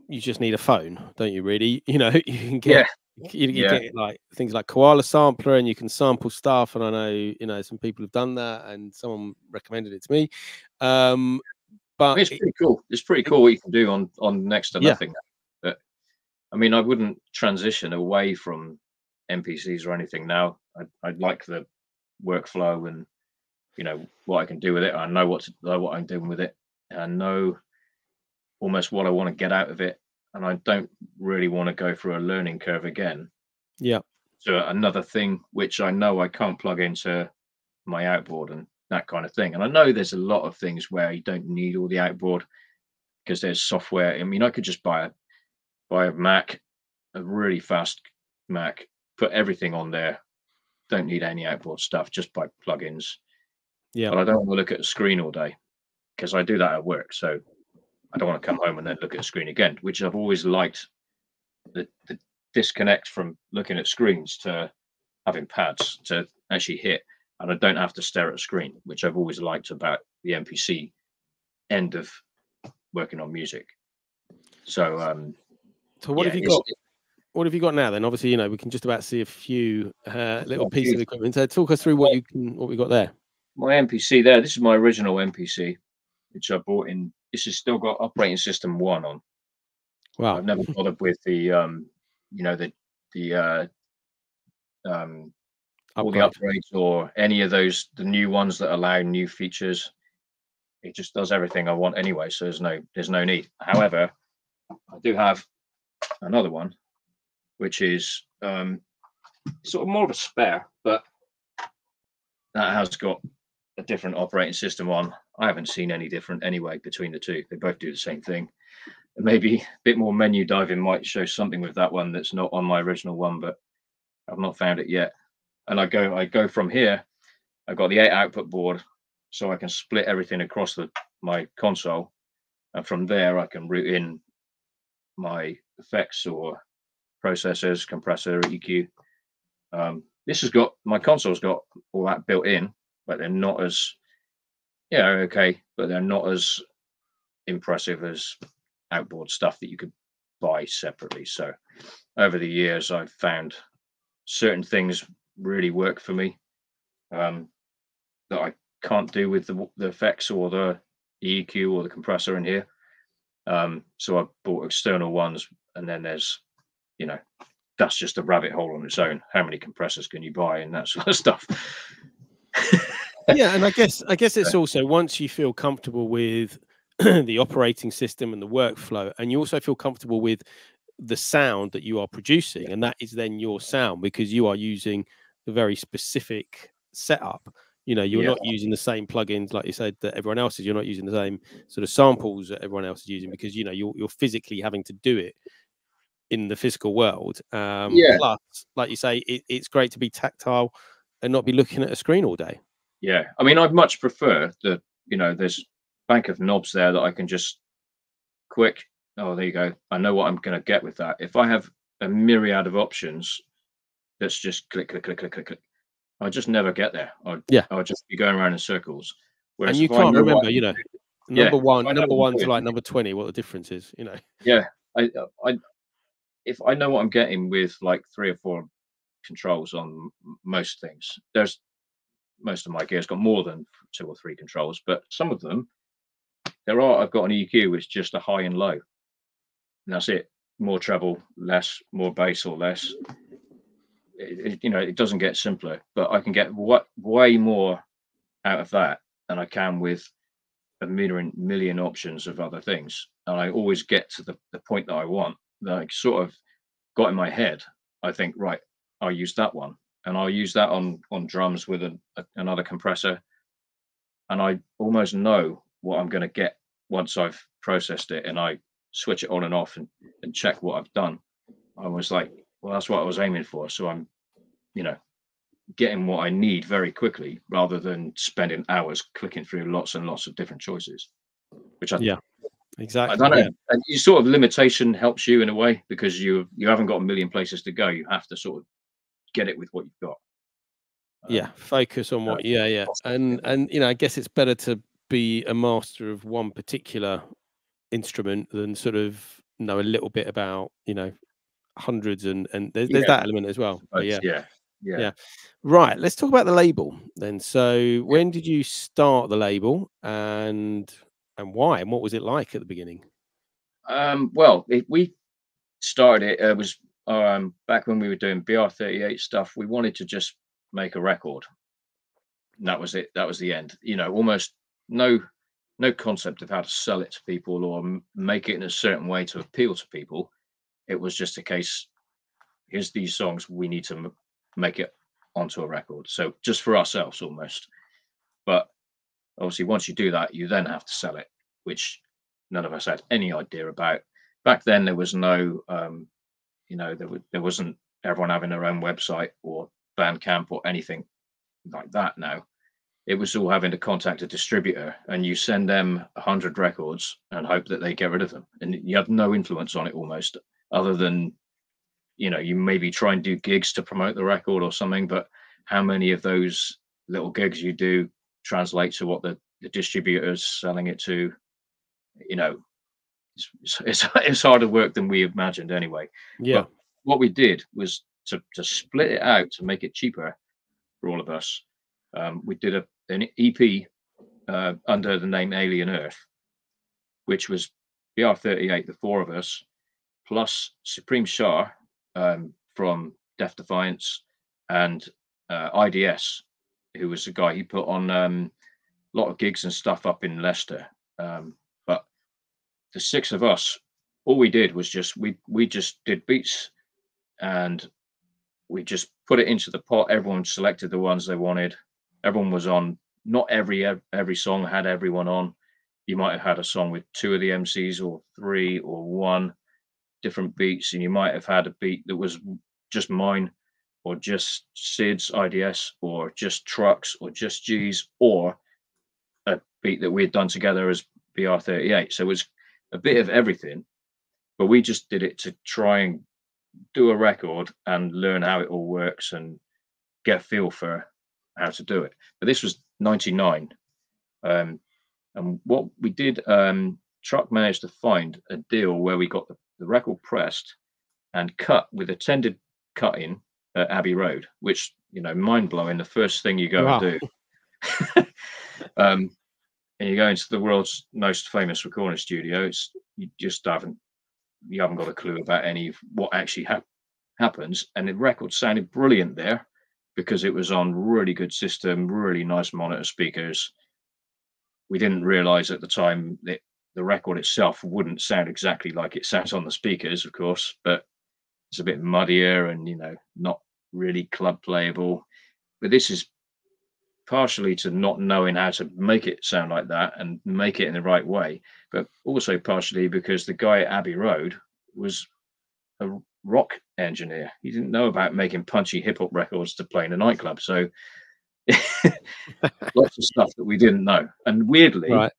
you just need a phone, don't you? Really, you can get you get like things like Koala Sampler, and you can sample stuff. And I know some people have done that, and someone recommended it to me. But it's pretty cool. It's pretty cool what you can do on next to nothing. But I mean, I wouldn't transition away from MPCs or anything now. I'd like the workflow and what I can do with it. I know what I'm doing with it. I know almost what I want to get out of it, and I don't really want to go through a learning curve again. Yeah. So another thing which I know I can't plug into my outboard and that kind of thing. And I know there's a lot of things where you don't need all the outboard because there's software. I mean, I could just buy a Mac, a really fast Mac, put everything on there. Don't need any outboard stuff, just buy plugins. Yeah. But I don't want to look at a screen all day because I do that at work. So I don't want to come home and then look at a screen again, which I've always liked, the disconnect from looking at screens to having pads to actually hit. And I don't have to stare at a screen, which I've always liked about the MPC end of working on music. So, what have you got? What have you got now? Then obviously, we can just about see a few little pieces of equipment. So talk us through what we got there. My MPC there. This is my original MPC, which I bought in. This has still got operating system 1 on. Wow. I've never bothered with the all the upgrades or any of the new ones that allow new features. It just does everything I want anyway, so there's no need. However, I do have another one, which is sort of more of a spare, but that has got a different operating system on. I haven't seen any different anyway between the two. They both do the same thing. And maybe a bit more menu diving might show something with that one that's not on my original one, but I've not found it yet. And I go from here. I've got the 8 output board, so I can split everything across my console, and from there I can route in my effects or processors, compressor, EQ. My console's got all that built in, but they're not as but they're not as impressive as outboard stuff that you could buy separately. So over the years, I've found certain things really work for me that I can't do with the effects or the EQ or the compressor in here. So I bought external ones, and then there's, you know, that's just a rabbit hole on its own. How many compressors can you buy and that sort of stuff? Yeah, and I guess it's also once you feel comfortable with the operating system and the workflow, and you also feel comfortable with the sound that you are producing, and that is then your sound because you are using a very specific setup. You know, you're Yeah, not using the same plugins like you said that everyone else is. You're not using the same sort of samples that everyone else is using because you know you're physically having to do it in the physical world. yeah, Plus, like you say, it's great to be tactile and not be looking at a screen all day. yeah. I mean, I'd much prefer that, you know, there's bank of knobs there that I can just quick. Oh, there you go. I know what I'm going to get with that. If I have a myriad of options, that's just click, click, click, click, click, click. I just never get there. Yeah, I'll just be going around in circles. and Whereas you if I can't know what remember, I'm you know, doing, yeah, if I know number what I'm one to doing, like number 20, what the difference is, you know. yeah, I if I know what I'm getting with like 3 or 4 controls on most things, there's most of my gear's got more than 2 or 3 controls, but some of them I've got an EQ which is just a high and low, and that's it. More treble, less, more bass or less. You know, it doesn't get simpler, but I can get way more out of that than I can with a million options of other things. And I always get to the point that I want, that I sort of got in my head. I think, right, I'll use that one. And I'll use that on drums with another compressor. And I almost know what I'm going to get once I've processed it and I switch it on and off and check what I've done. I was like, well, that's what I was aiming for. So I'm, you know, getting what I need very quickly rather than spending hours clicking through lots and lots of different choices, which Yeah, I exactly. don't know. Yeah. And you sort of limitation helps you in a way because you haven't got a million places to go. You have to sort of get it with what you've got. Yeah, focus on what, That's yeah. possible. And you know, I guess it's better to be a master of one particular instrument than sort of know a little bit about, you know, hundreds and there's Yeah, that element as I well. But suppose. yeah, Yeah, yeah. yeah. Right, let's talk about the label then. So Yeah. when did you start the label and why? And what was it like at the beginning? Well, we started it. It was back when we were doing BR38 stuff. We wanted to just make a record. And that was it. That was the end. You know, almost no no concept of how to sell it to people or make it in a certain way to appeal to people. It was just a case. Here's these songs. We need to make it onto a record. So just for ourselves, almost. But obviously, once you do that, you then have to sell it, which none of us had any idea about. Back then, there was no, you know, there wasn't everyone having their own website or Bandcamp or anything like that. Now it was all having to contact a distributor, and you send them 100 records and hope that they get rid of them, and you have no influence on it almost, other than, you know, you maybe try and do gigs to promote the record or something, but how many of those little gigs you do translate to what the distributor's selling it to? You know, it's harder work than we imagined anyway. Yeah. But what we did was to split it out to make it cheaper for all of us. We did an EP under the name Alien Earth, which was BR38, the 4 of us, plus Supreme Shah from Death Defiance and IDS, who was the guy he put on a lot of gigs and stuff up in Leicester. But the 6 of us, all we did was we just did beats and we just put it into the pot. Everyone selected the ones they wanted. Everyone was on. Not every song had everyone on. You might have had a song with 2 of the MCs or 3 or 1 different beats, and you might have had a beat that was just mine or just Sid's IDS or just Trucks or just G's or a beat that we had done together as BR38. So it was a bit of everything, but we just did it to try and do a record and learn how it all works and get a feel for how to do it. But this was 99. And what we did, Truck managed to find a deal where we got the record pressed and cut with a tended cut in at Abbey Road, which, you know, mind blowing. The first thing you go and Wow. do. And you go into the world's most famous recording studio. You just haven't you haven't got a clue about any of what actually happens. And the record sounded brilliant there because it was on really good system, really nice monitor speakers. We didn't realize at the time that the record itself wouldn't sound exactly like it sounds on the speakers, of course, but it's a bit muddier and, not really club playable. But this is partially to not knowing how to make it sound like that and make it in the right way, but also partially because the guy at Abbey Road was a rock engineer. He didn't know about making punchy hip hop records to play in a nightclub. So lots of stuff that we didn't know. And weirdly, Right.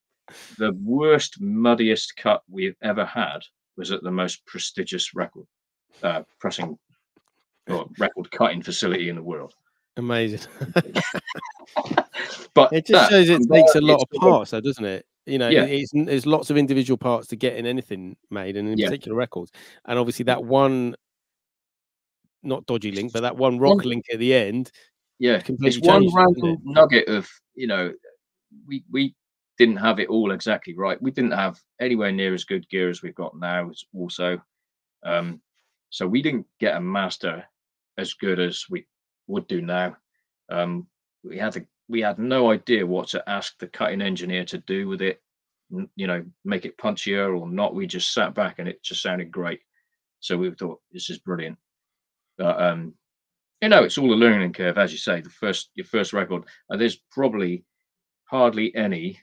the worst, muddiest cut we've ever had was at the most prestigious record pressing or record cutting facility in the world. Amazing. But It just shows it takes a lot of it's parts, though, doesn't it? Yeah. There's lots of individual parts to getting anything made, and in Yeah. particular records. And obviously that one, not dodgy link, but that one One- rock link at the end, Yeah, completely it's one changed it, didn't random nugget of, we didn't have it all exactly right. We didn't have anywhere near as good gear as we've got now. It's also, so we didn't get a master as good as we would do now. We had no idea what to ask the cutting engineer to do with it. Make it punchier or not. We just sat back and it just sounded great. So we thought, this is brilliant. But it's all a learning curve, as you say. Your first record, and there's probably hardly any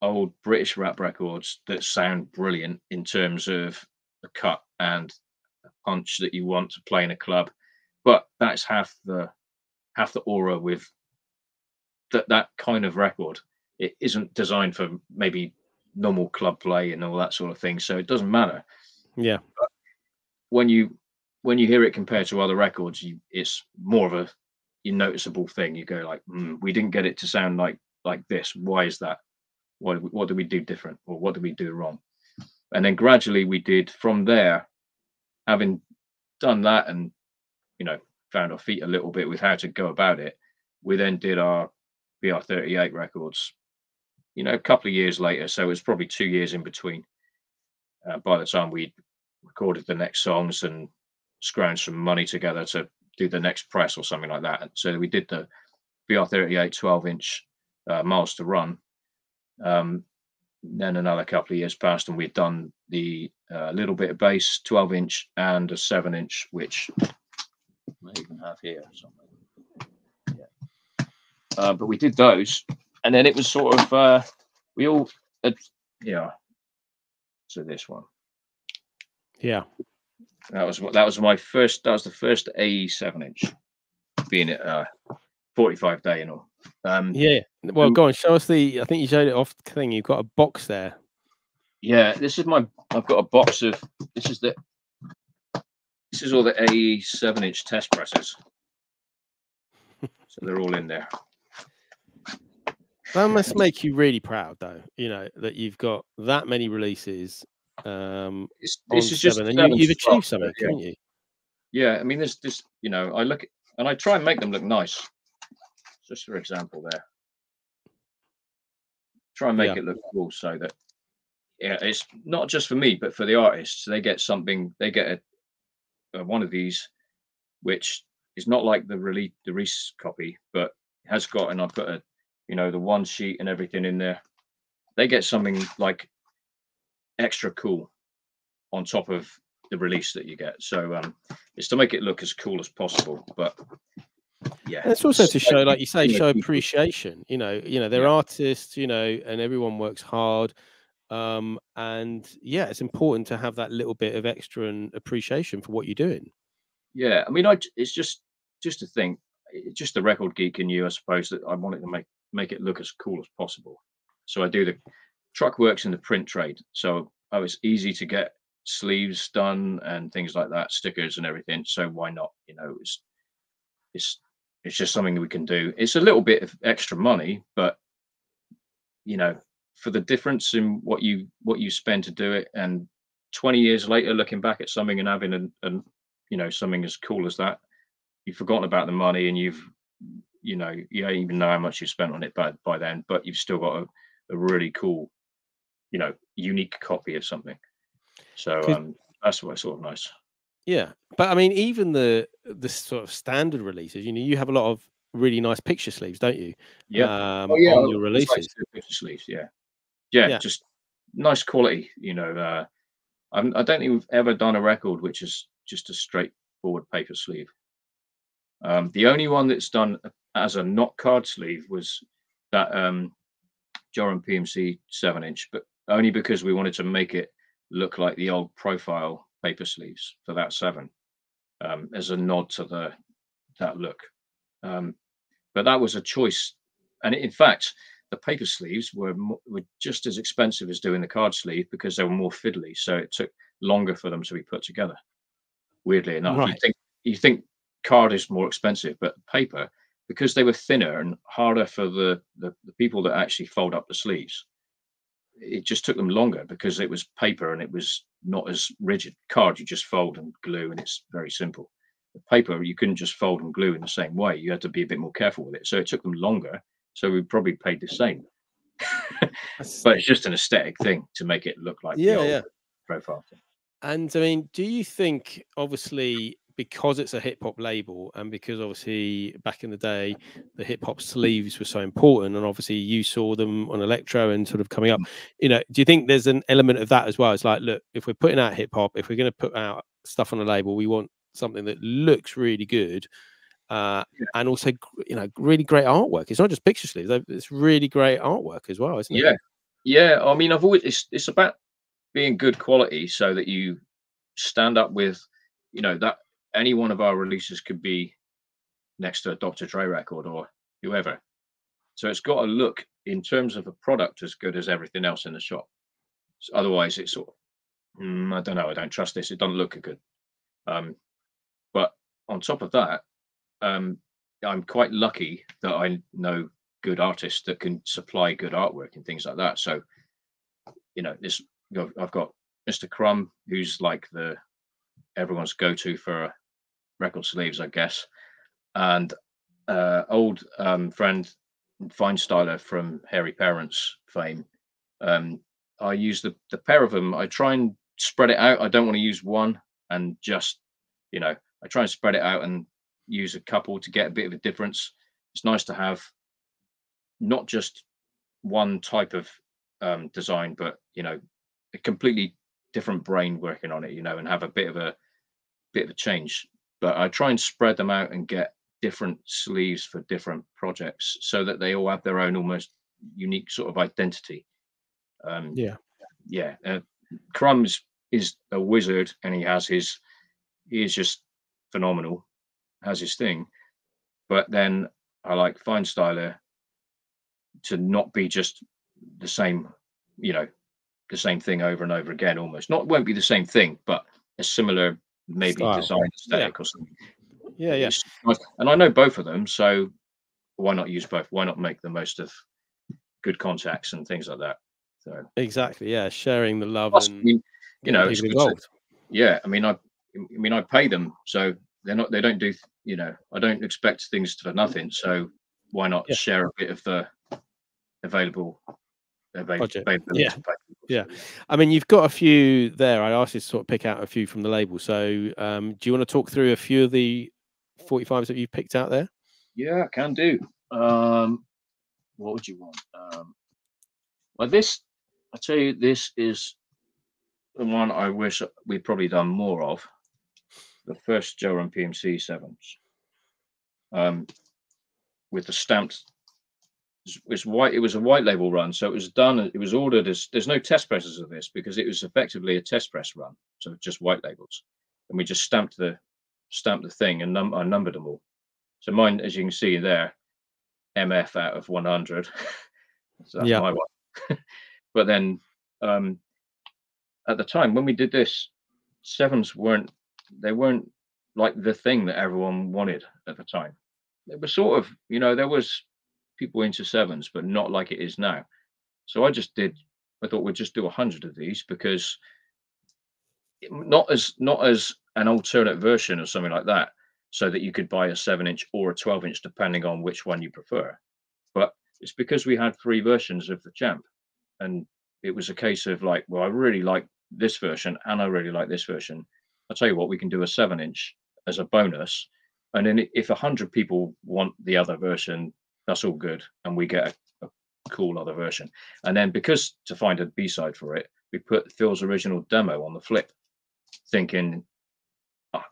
old British rap records that sound brilliant in terms of the cut and the punch that you want to play in a club. But that's half the aura with that kind of record. It isn't designed for maybe normal club play and all that sort of thing, so it doesn't matter. Yeah. But when you hear it compared to other records, it's more of a noticeable thing. You go like, we didn't get it to sound like this. Why is that? What did we do different, or what did we do wrong? And then gradually we did from there, having done that and found our feet a little bit with how to go about it. We then did our BR38 records, a couple of years later. So it was probably 2 years in between. By the time we recorded the next songs and scrounged some money together to do the next press or something like that. And so we did the BR38 12-inch Miles to Run. Then another couple of years passed and we'd done the little bit of bass 12-inch and a 7-inch, which I may even have here somewhere. Yeah. But we did those, and then it was sort of we all so this one. Yeah. That was the first AE 7-inch, being at 45 day and all. Yeah. Well, go on, show us I think you showed it off the thing. You've got a box there. Yeah, I've got a box of, this is all the AE 7-inch test presses. So they're all in there. That must make you really proud, though, that you've got that many releases. This is just and you've achieved something, haven't you? Yeah, I mean, there's this, I look and I try and make them look nice. Just for example, there. Try and make it look cool so that, it's not just for me, but for the artists. They get something. They get one of these, which is not like the release copy, but has got, and I put the one sheet and everything in there. They get something like extra cool on top of the release that you get. So it's to make it look as cool as possible. But yeah, and it's also to show, like you say, show appreciation. They're artists, and everyone works hard. And yeah, it's important to have that little bit of extra and appreciation for what you're doing. Yeah, I mean, it's just a thing. It's just the record geek in you, I suppose, that I wanted to make it look as cool as possible. So I do the truck works in the print trade, so it's easy to get sleeves done and things like that, stickers and everything. So why not? It's just something that we can do. It's a little bit of extra money, but for the difference in what you spend to do it, and 20 years later looking back at something and having something as cool as that, you've forgotten about the money and you don't even know how much you spent on it by then, but you've still got a really cool unique copy of something. So 'Cause that's what's sort of nice. yeah, but I mean, even the sort of standard releases, you have a lot of really nice picture sleeves, don't you? Yeah. Oh yeah, On I your always like to releases. do picture sleeves. Yeah, yeah, Yeah. just nice quality. I don't think we've ever done a record which is just a straightforward paper sleeve. The only one that's done as a not card sleeve was that Joran PMC 7-inch, but only because we wanted to make it look like the old profile paper sleeves for that 7, as a nod to that look. Um, but that was a choice, and in fact, the paper sleeves were just as expensive as doing the card sleeve because they were more fiddly, so it took longer for them to be put together. Weirdly enough, Right. you think card is more expensive, but paper, because they were thinner and harder for the people that actually fold up the sleeves, it just took them longer because it was paper and it was not as rigid. Card, you just fold and glue, and it's very simple. The paper, you couldn't just fold and glue in the same way. You had to be a bit more careful with it. So it took them longer. So we probably paid the same. That's But it's just an aesthetic thing to make it look like the yeah, old yeah. profile thing. And I mean, do you think, obviously, because it's a hip hop label, and because obviously back in the day, the hip hop sleeves were so important, and obviously you saw them on electro and sort of coming up, do you think there's an element of that as well? It's like, look, if we're putting out hip hop, if we're going to put out stuff on a label, we want something that looks really good, uh, and also, really great artwork. It's not just picture sleeves; it's really great artwork as well, isn't it? Yeah. Yeah. I mean, I've always, it's about being good quality so that you stand up with, that any one of our releases could be next to a Dr. Dre record or whoever. So it's got to look in terms of a product as good as everything else in the shop. So otherwise, it's sort of, I don't know, I don't trust this. It doesn't look good. Um, but on top of that, um, I'm quite lucky that I know good artists that can supply good artwork and things like that. So this, I've got Mr. Crumb, who's like the everyone's go-to for record sleeves, I guess, and old friend Fine Styler from Hairy Parents fame. I use the pair of them. I try and spread it out. I don't want to use one and just, I try and spread it out and use a couple to get a bit of a difference. It's nice to have not just one type of design, but a completely different brain working on it, and have a bit of a change. But I try and spread them out and get different sleeves for different projects so that they all have their own almost unique sort of identity. Um, Yeah. yeah, Crumbs is a wizard, and he is just phenomenal, has his thing. But then I like Fine Styler to not be just the same, you know, the same thing over and over again. Almost not won't be the same thing, but a similar maybe Style. design Yeah. aesthetic or something. Yeah. Yeah. It's nice. And I know both of them, so why not use both? Why not make the most of good contacts and things like that? So Exactly. Yeah. Sharing the love plus, I and mean, getting it's people good to involved. yeah. I pay them, so they don't do I don't expect things for nothing. So why not Yeah. share a bit of the available Budget. availability Yeah. to pay people? Yeah. So yeah. I mean, you've got a few there. I asked you to sort of pick out a few from the label. So, do you want to talk through a few of the 45s that you've picked out there? Yeah, can do. What would you want? Well, I tell you, this is the one I wish we'd probably done more of. The first Joran PMC sevens, um, with the stamped. It's white. It was a white label run, so it was done. It was ordered as. There's no test presses of this because it was effectively a test press run, so just white labels, and we just stamped the thing and I numbered them all. So mine, as you can see there, MF out of 100. So that's Yeah. my one. But then um, at the time when we did this, sevens weren't like the thing that everyone wanted at the time. They were sort of, there was people into sevens, but not like it is now. So I thought we'd just do 100 of these because not as an alternate version or something like that, so that you could buy a 7-inch or a 12-inch depending on which one you prefer. But it's because we had three versions of the Champ, and it was a case of like, well, I really like this version and I really like this version. I'll tell you what, we can do a 7-inch as a bonus. And then if 100 people want the other version, that's all good. And we get a cool other version. And then because to find a B-side for it, we put Phil's original demo on the flip, thinking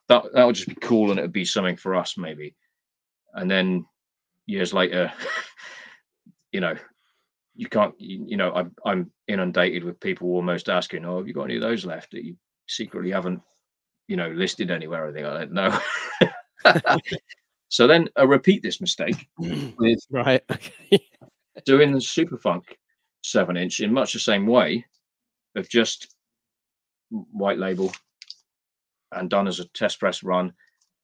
that would just be cool and it would be something for us maybe. And then years later, you know, you can't, you know, I'm inundated with people almost asking, "Oh, have you got any of those left that you secretly haven't, you know, listed anywhere?" I think I don't know. So then I repeat this mistake with Right. Okay. doing the Superfunk 7-inch in much the same way, of just white label and done as a test press run.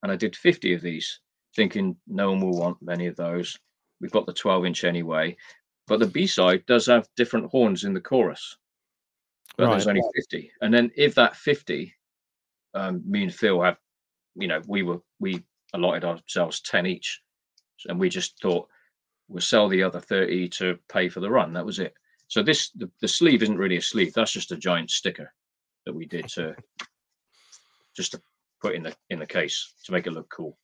And I did 50 of these, thinking no one will want many of those. We've got the 12-inch anyway. But the B-side does have different horns in the chorus, but there's only 50. And then if that 50, me and Phil have, you know, we allotted ourselves 10 each, and we just thought we'll sell the other 30 to pay for the run. That was it. So this the sleeve isn't really a sleeve. That's just a giant sticker that we did to just to put in the case to make it look cool.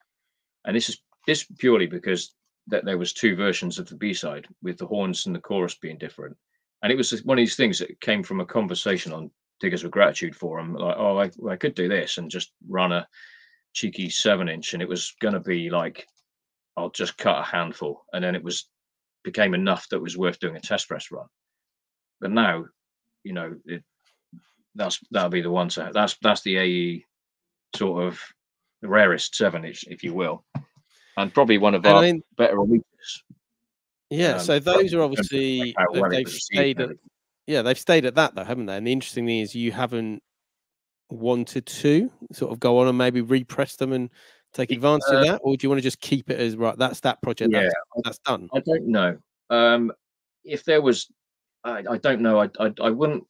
And this purely because that there was 2 versions of the B-side with the horns and the chorus being different. And it was one of these things that came from a conversation on Diggers with Gratitude forum, like, oh, I could do this and just run a cheeky 7-inch, and it was going to be like, I'll just cut a handful, and then it became enough that was worth doing a test press run. But now, you know, that'll be the one. So that's the AE sort of the rarest 7-inch, if you will. And probably one of our better releases. Yeah, so those are obviously they've stayed at, they've stayed at that though, haven't they? And the interesting thing is you haven't wanted to sort of go on and maybe repress them and take advantage of that, or do you want to just keep it as right? That's that project. Yeah, that's done. I don't know. If there was, I don't know. I wouldn't,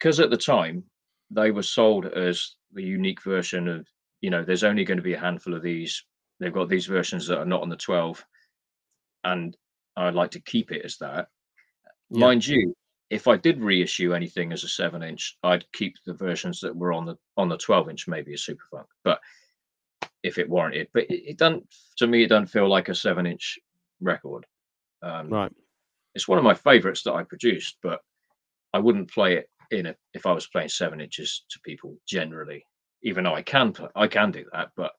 because at the time they were sold as the unique version of, you know, there's only going to be a handful of these. They've got these versions that are not on the 12, and I'd like to keep it as that. Yeah. Mind you, if I did reissue anything as a 7-inch, I'd keep the versions that were on the 12-inch, maybe a Superfunk, but if it warranted. But it doesn't, to me, it doesn't feel like a 7-inch record. Right. It's one of my favorites that I produced, but I wouldn't play it in it if I was playing 7 inches to people generally. Even though I can do that, but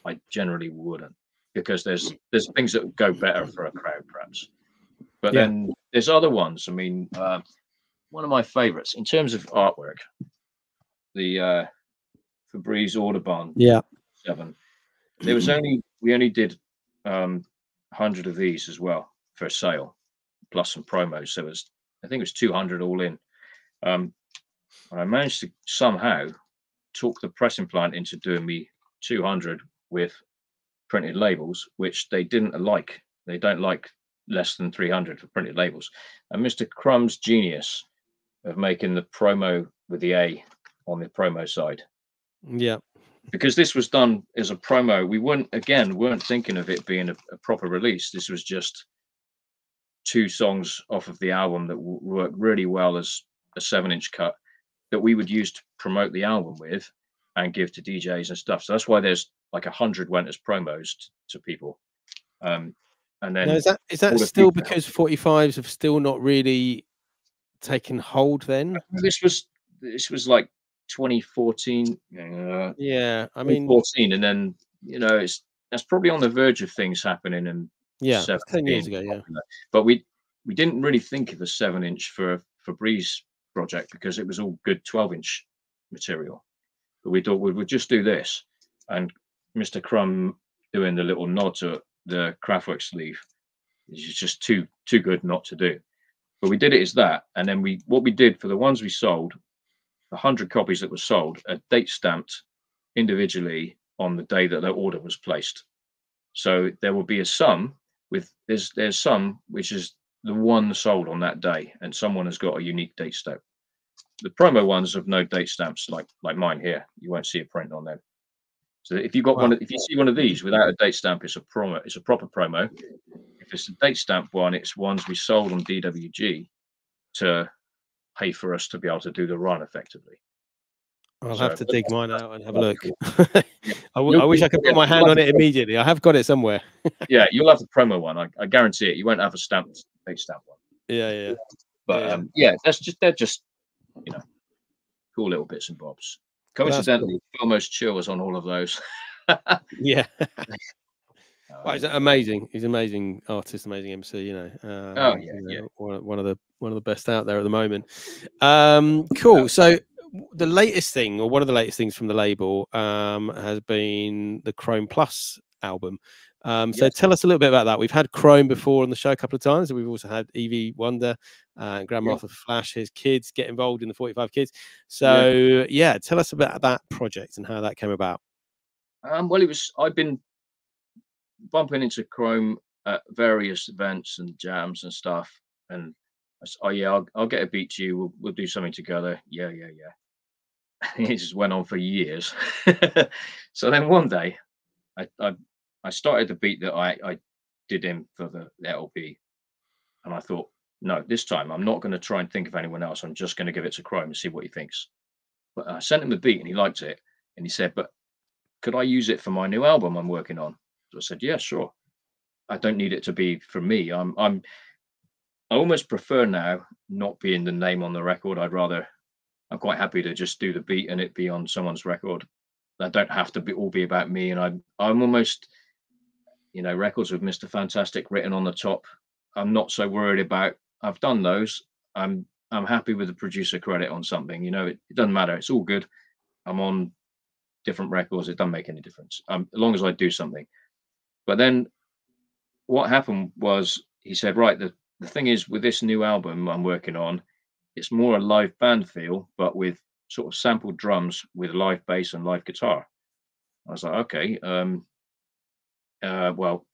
I generally wouldn't, because there's things that go better for a crowd, perhaps. But then there's other ones. I mean, one of my favorites in terms of artwork, the Febreze Audubon 7. There was we only did 100 of these as well for sale, plus some promos. So I think it was 200 all in. And I managed to somehow talk the pressing plant into doing me 200 with printed labels, which they didn't like. They don't like less than 300 for printed labels. And Mr. Crumb's genius of making the promo with the A on the promo side. Yeah. Because this was done as a promo. We weren't thinking of it being a proper release. This was just 2 songs off of the album that worked really well as a 7-inch cut that we would use to promote the album with and give to DJs and stuff. So that's why there's like 100 went as promos to people. And then now, is that still because 45s have still not really taken hold then? This was like 2014. Yeah, I mean 2014, and then, you know, that's probably on the verge of things happening. And 10 years ago, popular. But we didn't really think of a 7-inch for Febreze project because it was all good 12-inch material. But we thought we would just do this, and Mr. Crumb doing the little nod to the Kraftwerk sleeve is just too good not to do. But we did it as that, and then what we did for the ones we sold, the 100 copies that were sold, are date stamped individually on the day that their order was placed. So there will be a sum with there's some which is the one sold on that day, and someone has got a unique date stamp. The promo ones have no date stamps, like mine here. You won't see a print on them. So if you got if you see one of these without a date stamp, it's a promo. It's a proper promo. If it's a date stamp one, it's ones we sold on DWG to pay for us to be able to do the run effectively. I'll have So to but dig mine that's out and have a quite look. cool. Yeah. I wish I could put Yeah, my you'll hand have on it the immediately. I have got it somewhere. you'll have the promo one. I guarantee it. You won't have a stamped big stamp one. Yeah, yeah, But yeah. yeah, they're just you know cool little bits and bobs. That's cool. Coincidentally, Almost Chill was on all of those. Yeah. Well, he's Yeah. amazing. He's an amazing artist, amazing MC. Oh yeah, yeah, One of the best out there at the moment. Cool. without a doubt. So the latest thing, or one of the latest things from the label, has been the Chrome Plus album. So Yes, tell us a little bit about that. We've had Chrome before on the show a couple of times, and we've also had Evie Wonder and yeah, Grandmaster Flash, his kids, get involved in the 45 Kids. yeah. So yeah, tell us about that project and how that came about. Well, it was. I've been bumping into Chrome at various events and jams and stuff, and oh yeah, I'll get a beat to you. We'll do something together. Yeah, yeah, yeah. It just went on for years. So then one day, I, I I started the beat that I did him for the LP, and I thought, no, this time I'm not going to try and think of anyone else. I'm just going to give it to Chrome and see what he thinks. But I sent him the beat, and he liked it, and he said, "But could I use it for my new album I'm working on?" So I said, "Yeah, sure. I don't need it to be for me. I almost prefer now not being the name on the record. I'm quite happy to just do the beat and it be on someone's record. That don't have to be all be about me. And I'm almost, records with Mr. Fantastic written on the top. I'm not so worried about. I've done those. I'm happy with the producer credit on something. It doesn't matter. It's all good. I'm on different records. It doesn't make any difference. As long as I do something. But then what happened was he said, right, the thing is with this new album I'm working on, it's more a live band feel, but with sort of sampled drums with live bass and live guitar. I was like, okay, well,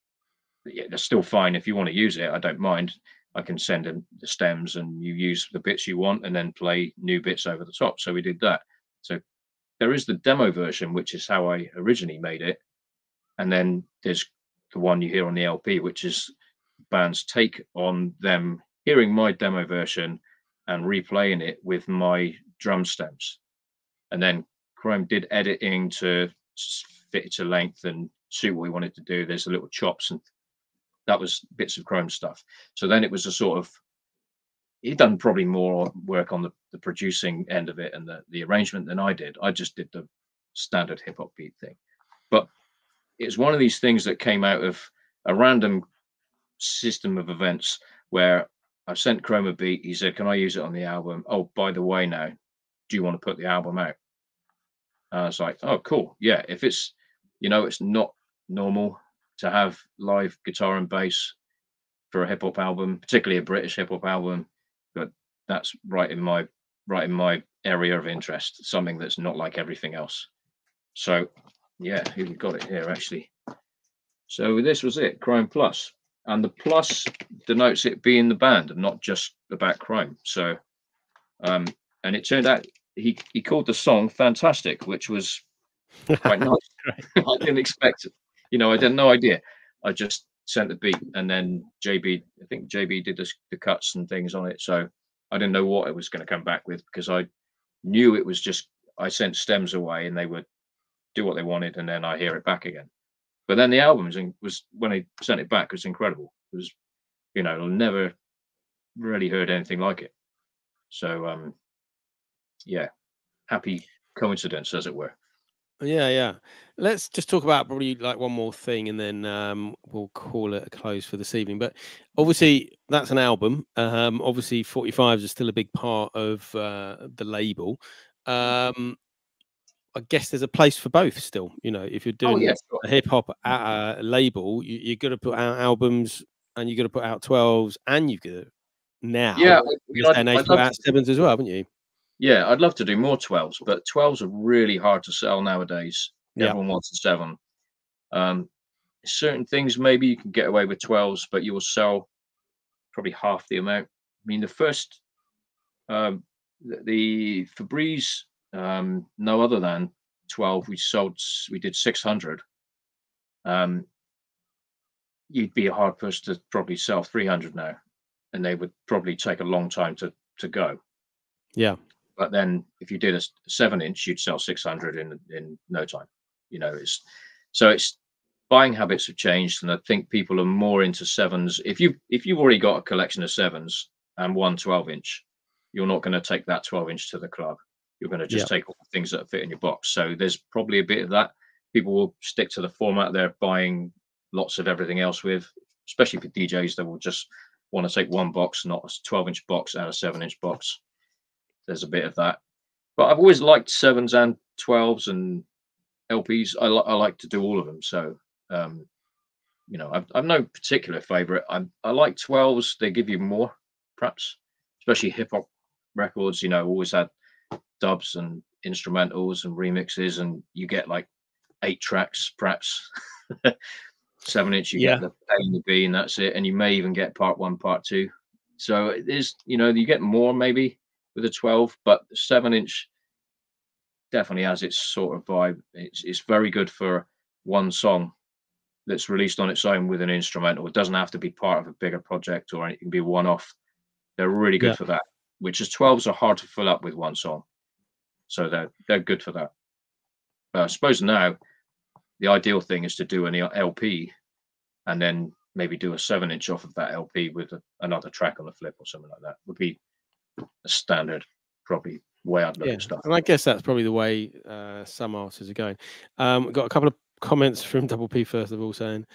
yeah, that's still fine. If you want to use it, I don't mind. I can send in the stems and you use the bits you want and then play new bits over the top. So we did that. So there is the demo version, which is how I originally made it. And then there's the one you hear on the LP, which is band's take on them hearing my demo version and replaying it with my drum stems. And then Chrome did editing to fit it to length and suit what we wanted to do. There's the little chops, and that was bits of Chrome stuff. So then it was a sort of, he'd done probably more work on the producing end of it and the arrangement than I did. I just did the standard hip hop beat thing. But it's one of these things that came out of a random system of events where I sent Chrome a beat. He said, "Can I use it on the album? Oh, by the way, now, do you want to put the album out?" I was like, "Oh, cool. Yeah, if it's not normal to have live guitar and bass for a hip hop album, particularly a British hip hop album, but that's right in my area of interest, something that's not like everything else." So, yeah, here we got it here actually. So this was it, Chrome Plus. And the plus denotes it being the band and not just about Chrome. So, and it turned out he called the song Fantastic, which was quite nice. I didn't expect it. I had no idea. I just sent the beat and then I think JB did the cuts and things on it. So I didn't know what it was going to come back with because I knew it was just, I sent stems away and they would do what they wanted and then I hear it back again. But then the album was when I sent it back, it was incredible. It was, I never really heard anything like it. So yeah, happy coincidence, as it were. Yeah, yeah. Let's just talk about probably like one more thing, and then we'll call it a close for this evening. But obviously, that's an album. Obviously, 45s are still a big part of the label. I guess there's a place for both still. If you're Oh yeah, doing sure. a hip hop label, you're going to put out albums, and you're going to put out 12s, and you've got to now Yeah, in this day and age I'd put love out to. 7s as well, haven't you? Yeah, I'd love to do more 12s, but 12s are really hard to sell nowadays. Yeah, Everyone wants a 7. Um, Certain things maybe you can get away with 12s, but you will sell probably half the amount. I mean, the first the Febreze, no other than 12, we did 600. Um, you'd be hard pushed to probably sell 300 now, and they would probably take a long time to go. yeah. But then if you did a 7-inch, you'd sell 600 in no time. You know, it's buying habits have changed, and I think people are more into sevens. If you've already got a collection of sevens and one 12-inch, you're not going to take that 12-inch to the club. You're going to just take all the things that fit in your box. So there's probably a bit of that. People will stick to the format they're buying lots of everything else with, especially for DJs that will just want to take one box, not a 12-inch box and a 7-inch box. There's a bit of that. But I've always liked 7s and 12s and LPs. I like to do all of them. So, you know, I've no particular favorite. I like 12s. They give you more, perhaps, especially hip hop records. You know, always had dubs and instrumentals and remixes, and you get like 8 tracks, perhaps. 7-inch, you get the A and the B, and that's it. And you may even get part 1, part 2. So it is, you know, you get more maybe with a 12, but the 7-inch definitely has its sort of vibe. It's very good for one song that's released on its own with an instrumental. It doesn't have to be part of a bigger project, or it can be one-off. They're really good for that, which is 12s are hard to fill up with one song. So they're good for that. But I suppose now the ideal thing is to do an LP and then maybe do a 7-inch off of that LP with another track on the flip or something like that. Would be a standard, probably way I'd look at stuff. And I guess that's probably the way some artists are going. We've got a couple of comments from Double P first of all saying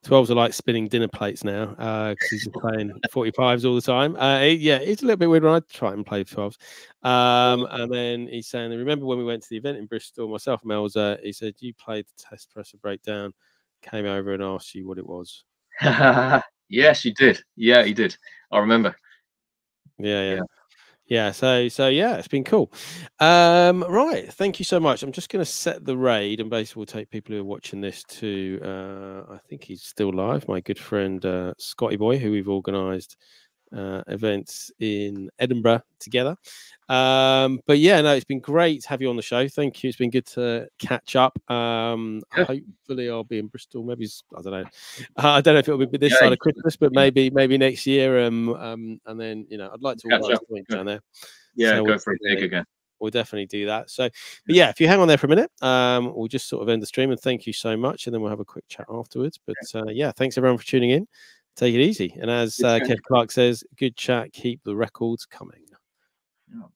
12s are like spinning dinner plates now because he's just playing 45s all the time. It's a little bit weird when I try and play 12s. And then he's saying, I remember when we went to the event in Bristol, myself and Mel's, he said, you played the Test Presser Breakdown, came over and asked you what it was. Yes, he did. Yeah, he did. I remember. Yeah, so yeah, it's been cool. Right, thank you so much. I'm just going to set the raid, and basically we'll take people who are watching this to I think he's still live, my good friend Scotty Boy, who we've organised events in Edinburgh together. But yeah, no, it's been great to have you on the show. Thank you. It's been good to catch up. Hopefully I'll be in Bristol. Maybe I don't know. I don't know if it'll be this side of Christmas, but maybe next year. And then, you know, I'd like to organise something down there. Yeah, so go for a gig again. We'll definitely do that. So, but yeah, if you hang on there for a minute, we'll just sort of end the stream, and thank you so much, and then we'll have a quick chat afterwards. But yeah, thanks everyone for tuning in. Take it easy. And as Kev Clark says, good chat, keep the records coming.